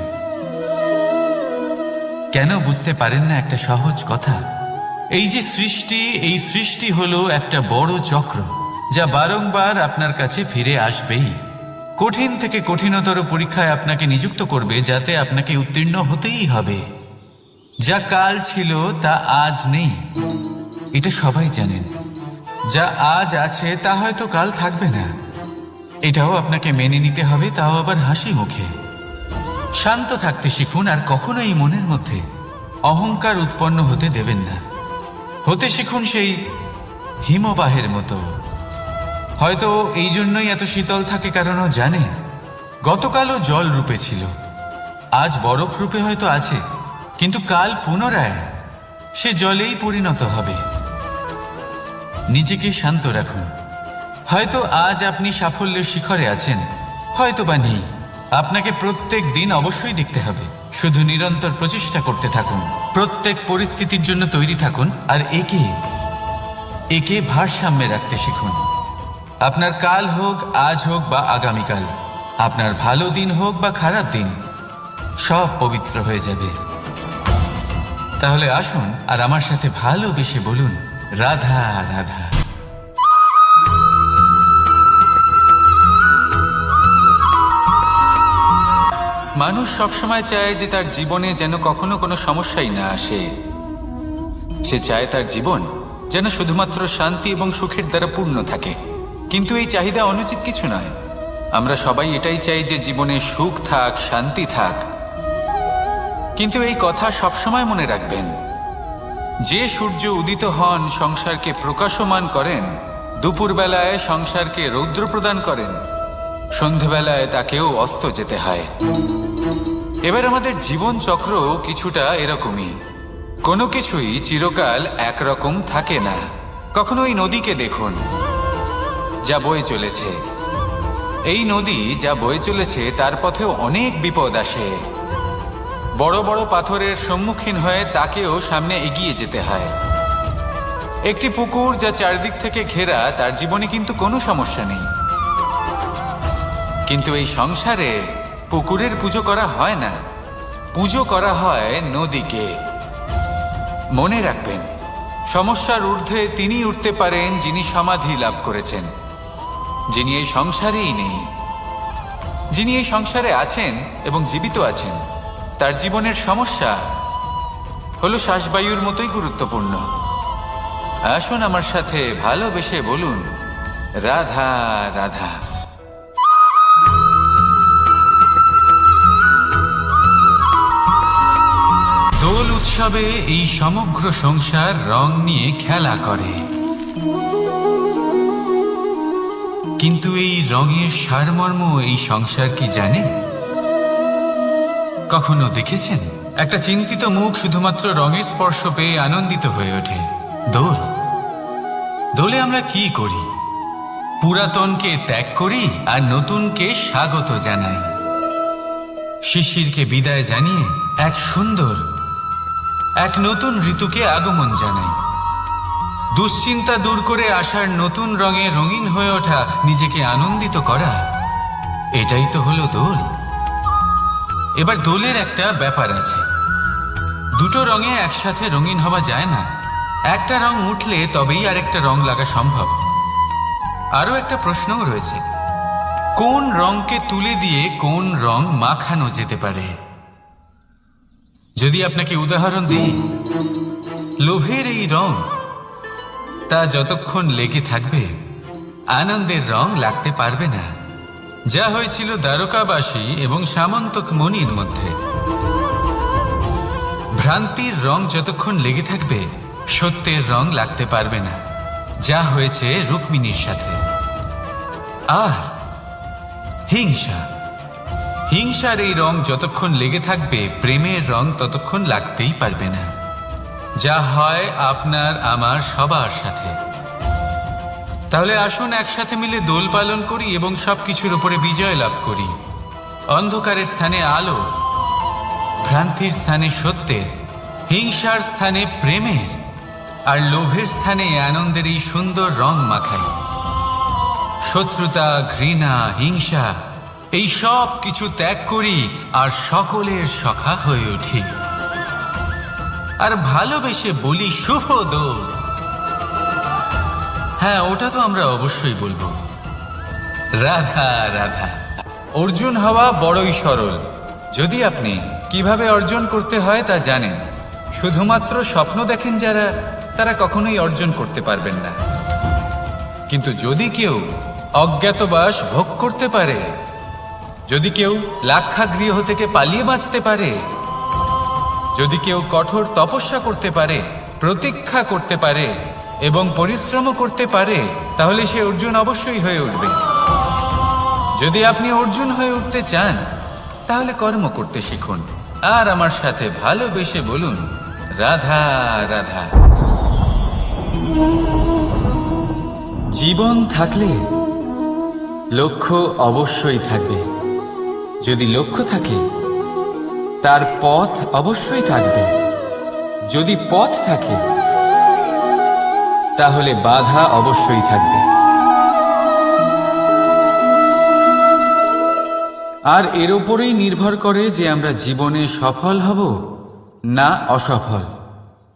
কেন বুঝতে পারেন না একটা সহজ কথা? এই যে সৃষ্টি, এই সৃষ্টি হলো একটা বড় চক্র যা বারংবার আপনার কাছে ফিরে আসবেই। কঠিন থেকে কঠিনতর পরীক্ষায় আপনাকে নিযুক্ত করবে যাতে আপনাকে উত্তীর্ণ হতেই হবে। যা কাল ছিল তা আজ নেই, এটা সবাই জানেন। যা আজ আছে তা হয়তো কাল থাকবে না, এটাও আপনাকে মেনে নিতে হবে, তাও আবার হাসি মুখে। শান্ত থাকতে শিখুন আর কখনোই মনের মধ্যে অহংকার উৎপন্ন হতে দেবেন না। হতে শিখুন সেই হিমবাহের মতো। হয়তো এই জন্যই এত শীতল থাকে কারণ ও জানে গতকালও জল রূপে ছিল, আজ বরফ রূপে হয়তো আছে, কিন্তু কাল পুনরায় সে জলেই পরিণত হবে। নিজেকে শান্ত রাখুন। হয়তো আজ আপনি সাফল্যের শিখরে আছেন, হয়তো বা নেই। আপনাকে প্রত্যেক দিন অবশ্যই দেখতে হবে। শুধু নিরন্তর প্রচেষ্টা করতে থাকুন, প্রত্যেক পরিস্থিতির জন্য তৈরি থাকুন, আর একে ভারসাম্যে রাখতে শিখুন। আপনার কাল হোক, আজ হোক বা আগামীকাল, আপনার ভালো দিন হোক বা খারাপ দিন, সব পবিত্র হয়ে যাবে। তাহলে আসুন আর আমার সাথে ভালোবেসে বলুন, রাধা রাধা। মানুষ সবসময় চায় যে তার জীবনে যেন কখনো কোনো সমস্যাই না আসে। সে চায় তার জীবন যেন শুধুমাত্র শান্তি এবং সুখের দ্বারা পূর্ণ থাকে। কিন্তু এই চাহিদা অনুচিত কিছু নয়। আমরা সবাই এটাই চাই যে জীবনে সুখ থাক, শান্তি থাক। কিন্তু এই কথা সবসময় মনে রাখবেন, যে সূর্য উদিত হন সংসারকে প্রকাশমান করেন, দুপুরবেলায় সংসারকে রৌদ্র প্রদান করেন, সন্ধেবেলায় তাকেও অস্ত যেতে হয়। এবার আমাদের জীবন চক্র কিছুটা এরকমই। কোনো কিছুই চিরকাল একরকম থাকে না। কখনো এই নদীকে দেখুন, যা বয়ে চলেছে। এই নদী যা বয়ে চলেছে তার পথেও অনেক বিপদ আসে। বড় বড় পাথরের সম্মুখীন হয়ে তাকেও সামনে এগিয়ে যেতে হয়। একটি পুকুর যা চারদিক থেকে ঘেরা, তার জীবনে কিন্তু কোনো সমস্যা নেই। কিন্তু এই সংসারে পুকুরের পুজো করা হয় না, পুজো করা হয় নদীকে। মনে রাখবেন, সমস্যার ঊর্ধ্বে তিনি উঠতে পারেন যিনি সমাধি লাভ করেছেন, যিনি এই সংসারেই নেই। যিনি এই সংসারে আছেন এবং জীবিত আছেন, তার জীবনের সমস্যা হলো শ্বাসবায়ুর মতোই গুরুত্বপূর্ণ। আসুন আমার সাথে ভালোবেসে বলুন, রাধা রাধা। দোল উৎসবে এই সমগ্র সংসার রং নিয়ে খেলা করে, কিন্তু এই রঙের সারমর্ম এই সংসার কি জানে? কখনো দেখেছেন একটা চিন্তিত মুখ শুধুমাত্র রঙের স্পর্শ পেয়ে আনন্দিত হয়ে ওঠে? দোলে আমরা কি করি? পুরাতনকে ত্যাগ করি আর নতুনকে স্বাগত জানাই। শিশিরকে বিদায় জানিয়ে এক নতুন ঋতুকে আগমন জানাই। দুশ্চিন্তা দূর করে আসার নতুন রঙে রঙিন হয়ে ওঠা, নিজেকে আনন্দিত করা, এটাই তো হলো দোল। এবার দোলের একটা ব্যাপার আছে, দুটো রঙে একসাথে রঙিন হওয়া যায় না। একটা রং উঠলে তবেই আরেকটা রং লাগা সম্ভব। আরও একটা প্রশ্নও রয়েছে, কোন রংকে তুলে দিয়ে কোন রং মাখানো যেতে পারে? যদি আপনাকে উদাহরণ দিই, লোভের এই রং, তা যতক্ষণ লেগে থাকবে আনন্দের রং লাগতে পারবে না। যা হয়েছিল দ্বারকাবাসী এবং সামন্তক মণির মধ্যে। ভ্রান্তির রং যতক্ষণ লেগে থাকবে সত্যের রং লাগতে পারবে না, যা হয়েছে রুক্মিণীর সাথে। আর হিংসার এই রং যতক্ষণ লেগে থাকবে প্রেমের রং ততক্ষণ লাগতেই পারবে না, যা হয় আপনার আমার সবার সাথে। তাহলে আসুন একসাথে মিলে দোল পালন করি এবং সবকিছুর উপরে বিজয় লাভ করি। অন্ধকারের স্থানে আলো, ভ্রান্তির স্থানে সত্যের, হিংসার স্থানে প্রেমের, আর লোভের স্থানে আনন্দের এই সুন্দর রং মাখাই। শত্রুতা, ঘৃণা, হিংসা এই সব কিছু ত্যাগ করি আর সকলের সখা হয়ে উঠি। আর ভালোবেসে বলি শুভ দোল। হ্যাঁ, ওটা তো আমরা অবশ্যই বলবো, রাধা রাধা। অর্জুন হওয়া বড়ই সরল, যদি আপনি কিভাবে অর্জন করতে হয় তা জানেন। শুধুমাত্র স্বপ্ন দেখেন যারা, তারা কখনোই অর্জন করতে পারবেন না। কিন্তু যদি কেউ অজ্ঞাতবাস ভোগ করতে পারে, যদি কেউ লাক্ষাগৃহ থেকে পালিয়ে বাঁচতে পারে, যদি কেউ কঠোর তপস্যা করতে পারে, প্রতীক্ষা করতে পারে এবং পরিশ্রম করতে পারে, তাহলে সে অর্জুন অবশ্যই হয়ে উঠবে। যদি আপনি অর্জুন হয়ে উঠতে চান, তাহলে কর্ম করতে শিখুন আর আমার সাথে ভালোবেসে বলুন, রাধা রাধা। জীবন থাকলে লক্ষ্য অবশ্যই থাকবে। যদি লক্ষ্য থাকে, তার পথ অবশ্যই থাকবে। যদি পথ থাকে, তাহলে বাধা অবশ্যই থাকবে। আর এর উপরেই নির্ভর করে যে আমরা জীবনে সফল হব না অসফল,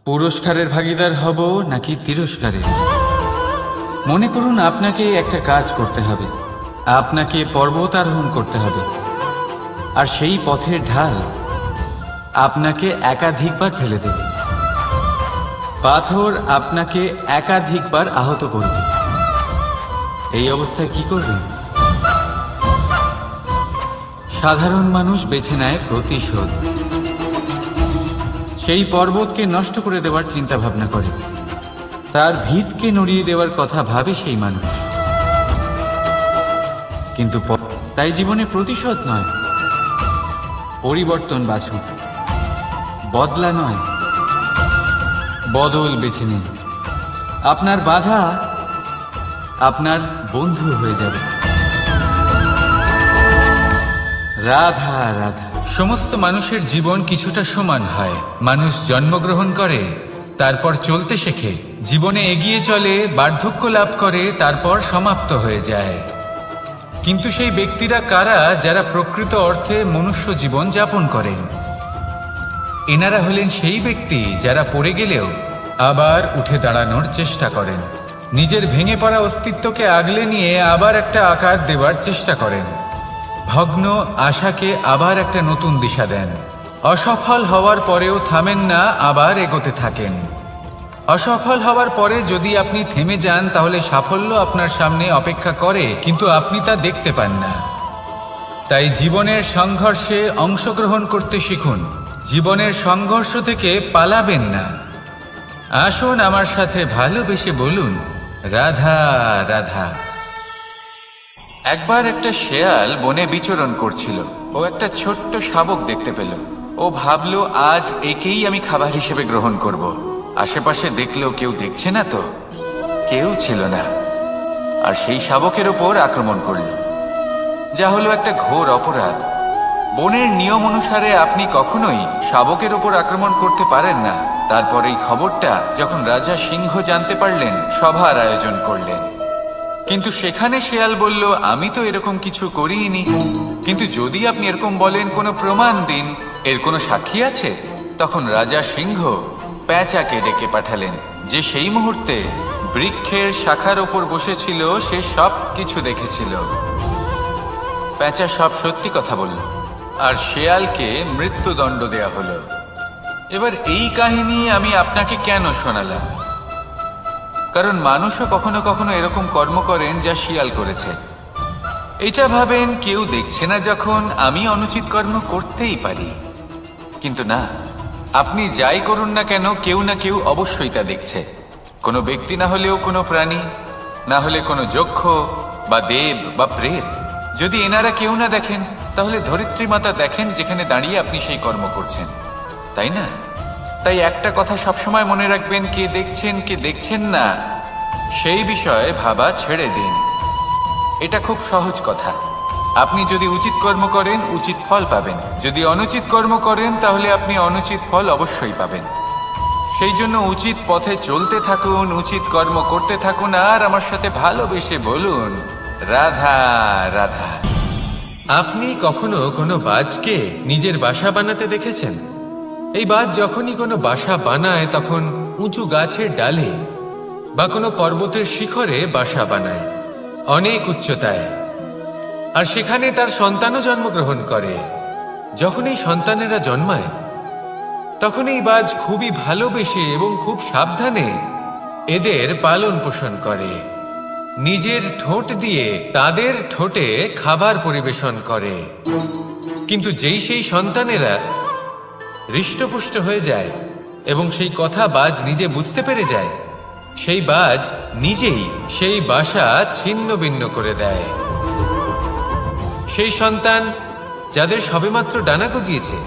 পুরস্কারের ভাগীদার হব নাকি তিরস্কারের। মনে করুন, আপনাকে একটা কাজ করতে হবে, আপনাকে পর্বতারোহণ করতে হবে, আর সেই পথের ঢাল আপনাকে একাধিকবার ফেলে দেবে। পাথর আপনাকে একাধিকবার আহত করবে। এই অবস্থায় কি করবেন? সাধারণ মানুষ বেছে নেয় প্রতিশোধ। সেই পর্বতকে নষ্ট করে দেওয়ার চিন্তা ভাবনা করে, তার ভিতকে নড়িয়ে দেওয়ার কথা ভাবে সেই মানুষ। কিন্তু তাই জীবনে প্রতিশোধ নয়, পরিবর্তন বাছুন, বদলা নয়, বদল বেছে নিন। আপনার বাধা আপনার বন্ধু হয়ে যাবে। রাধা রাধা। সমস্ত মানুষের জীবন কিছুটা সমান হয়। মানুষ জন্মগ্রহণ করে, তারপর চলতে শেখে, জীবনে এগিয়ে চলে, বার্ধক্য লাভ করে, তারপর সমাপ্ত হয়ে যায়। কিন্তু সেই ব্যক্তিরা কারা যারা প্রকৃত অর্থে মনুষ্য জীবন যাপন করেন? এনারা হলেন সেই ব্যক্তি যারা পড়ে গেলেও আবার উঠে দাঁড়ানোর চেষ্টা করেন, নিজের ভেঙে পড়া অস্তিত্বকে আগলে নিয়ে আবার একটা আকার দেওয়ার চেষ্টা করেন, ভগ্ন আশাকে আবার একটা নতুন দিশা দেন। অসফল হওয়ার পরেও থামেন না, আবার এগোতে থাকেন। অসফল হওয়ার পরে যদি আপনি থেমে যান তাহলে সাফল্য আপনার সামনে অপেক্ষা করে, কিন্তু আপনি তা দেখতে পান না। তাই জীবনের সংঘর্ষে অংশগ্রহণ করতে শিখুন, জীবনের সংঘর্ষ থেকে পালাবেন না। আসুন আমার সাথে ভালোবেসে বলুন রাধা রাধা। একবার একটা শেয়াল বনে বিচরণ করছিল। ও একটা ছোট্ট শাবক দেখতে পেল। ও ভাবলো, আজ একেই আমি খাবার হিসেবে গ্রহণ করব। আশেপাশে দেখলো কেউ দেখছে না, তো কেউ ছিল না, আর সেই শাবকের ওপর আক্রমণ করল, যা হলো একটা ঘোর অপরাধ। বনের নিয়ম অনুসারে আপনি কখনোই শাবকের ওপর আক্রমণ করতে পারেন না। তারপর এই খবরটা যখন রাজা সিংহ জানতে পারলেন, সভার আয়োজন করলেন। কিন্তু সেখানে শেয়াল বলল, আমি তো এরকম কিছু করিনি। কিন্তু যদি আপনি এরকম বলেন, কোনো প্রমাণ দিন, এর কোনো সাক্ষী আছে? তখন রাজা সিংহ পেঁচাকে ডেকে পাঠালেন, যে সেই মুহূর্তে বৃক্ষের শাখার ওপর বসেছিল। সে সব কিছু দেখেছিল। পেঁচা সব সত্যি কথা বলল, আর শেয়ালকে মৃত্যুদণ্ড দেয়া হলো। এবার এই কাহিনী আমি আপনাকে কেন শোনালাম? কারণ মানুষও কখনো কখনো এরকম কর্ম করেন যা শিয়াল করেছে। এটা ভাবেন কেউ দেখছে না, যখন আমি অনুচিত কর্ম করতেই পারি। কিন্তু না, আপনি যাই করুন না কেন, কেউ না কেউ অবশ্যই তা দেখছে। কোনো ব্যক্তি না হলেও কোনো প্রাণী, না হলে কোনো যক্ষ বা দেব বা প্রেত। যদি এনারা কেউ না দেখেন, তাহলে ধরিত্রী মাতা দেখেন, যেখানে দাঁড়িয়ে আপনি সেই কর্ম করছেন, তাই না? তাই একটা কথা সবসময় মনে রাখবেন, কে দেখছেন কে দেখছেন না সেই বিষয়ে ভাবা ছেড়ে দিন। এটা খুব সহজ কথা। আপনি যদি উচিত কর্ম করেন, উচিত ফল পাবেন। যদি অনুচিত কর্ম করেন, তাহলে আপনি অনুচিত ফল অবশ্যই পাবেন। সেই জন্য উচিত পথে চলতে থাকুন, উচিত কর্ম করতে থাকুন, আর আমার সাথে ভালোবেসে বলুন রাধা রাধা। আপনি কখনো কোনো বাজকে নিজের বাসা বানাতে দেখেছেন? এই বাজ যখনই কোনো বাসা বানায়, তখন উঁচু গাছের ডালে বা কোনো পর্বতের শিখরে বাসা বানায়, অনেক উচ্চতায়। আর সেখানে তার সন্তানও জন্মগ্রহণ করে। যখন এই সন্তানেরা জন্মায়, তখন এই বাজ খুবই ভালোবেসে এবং খুব সাবধানে এদের পালন পোষণ করে। নিজের ঠোঁট দিয়ে তাদের ঠোঁটে খাবার পরিবেশন করে। কিন্তু যেই সেই সন্তানেরা হৃষ্টপুষ্ট হয়ে যায় এবং সেই কথা বাজ নিজে বুঝতে পেরে যায়, সেই বাজ নিজেই সেই বাসা ছিন্ন ভিন্ন করে দেয়। সেই সন্তান যাদের সবেমাত্র ডানা গজিয়েছে,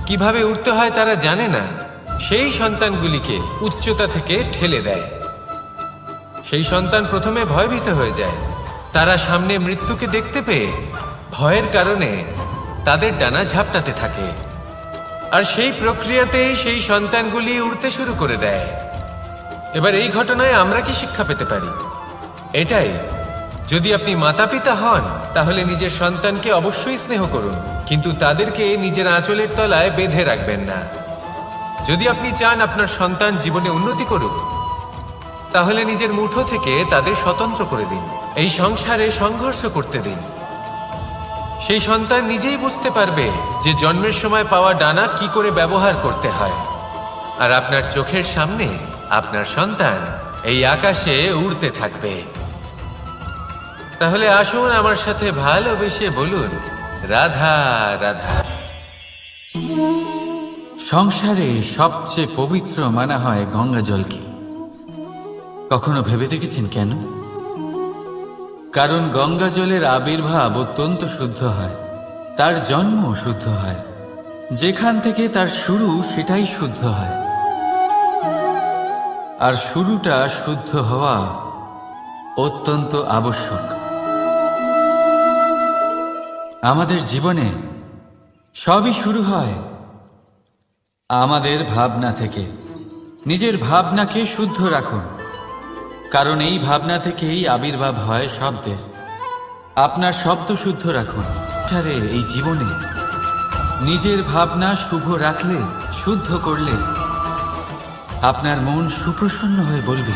কিভাবে উঠতে হয় তারা জানে না, সেই সন্তানগুলিকে উচ্চতা থেকে ঠেলে দেয়। সেই সন্তান প্রথমে ভয়ভীত হয়ে যায়। তারা সামনে মৃত্যুকে দেখতে পেয়ে ভয়ের কারণে তাদের ডানা ঝাপটাতে থাকে। আর সেই প্রক্রিয়াতেই সেই সন্তানগুলি উড়তে শুরু করে দেয়। এবার এই ঘটনায় আমরা কি শিক্ষা পেতে পারি? এটাই, যদি আপনি মাতা পিতা হন, তাহলে নিজের সন্তানকে অবশ্যই স্নেহ করুন, কিন্তু তাদেরকে নিজের আঁচলের তলায় বেঁধে রাখবেন না। যদি আপনি চান আপনার সন্তান জীবনে উন্নতি করুক, তাহলে নিজের মুঠো থেকে তাদের স্বতন্ত্র করে দিন। এই সংসারে সংঘর্ষ করতে দিন। সেই সন্তান নিজেই বুঝতে পারবে যে জন্মের সময় পাওয়া ডানা কি করে ব্যবহার করতে হয়। আর আপনার চোখের সামনে আপনার সন্তান এই আকাশে উড়তে থাকবে। তাহলে আসুন আমার সাথে ভালোবেসে বলুন রাধা রাধা। সংসারে সবচেয়ে পবিত্র মানা হয় গঙ্গা জলকে। কখনো ভেবে দেখেছেন কেন? কারণ গঙ্গা জলের আবির্ভাব অত্যন্ত শুদ্ধ হয়, তার জন্ম শুদ্ধ হয়, যেখান থেকে তার শুরু সেটাই শুদ্ধ হয়। আর শুরুটা শুদ্ধ হওয়া অত্যন্ত আবশ্যক। আমাদের জীবনে সবই শুরু হয় আমাদের ভাবনা থেকে। নিজের ভাবনাকে শুদ্ধ রাখুন, কারণ এই ভাবনা থেকেই আবির্ভাব হয় শব্দের। আপনার শব্দ শুদ্ধ রাখুন। এই জীবনে নিজের ভাবনা শুভ রাখলে, শুদ্ধ করলে আপনার মন সুপ্রসন্ন হয়ে বলবে,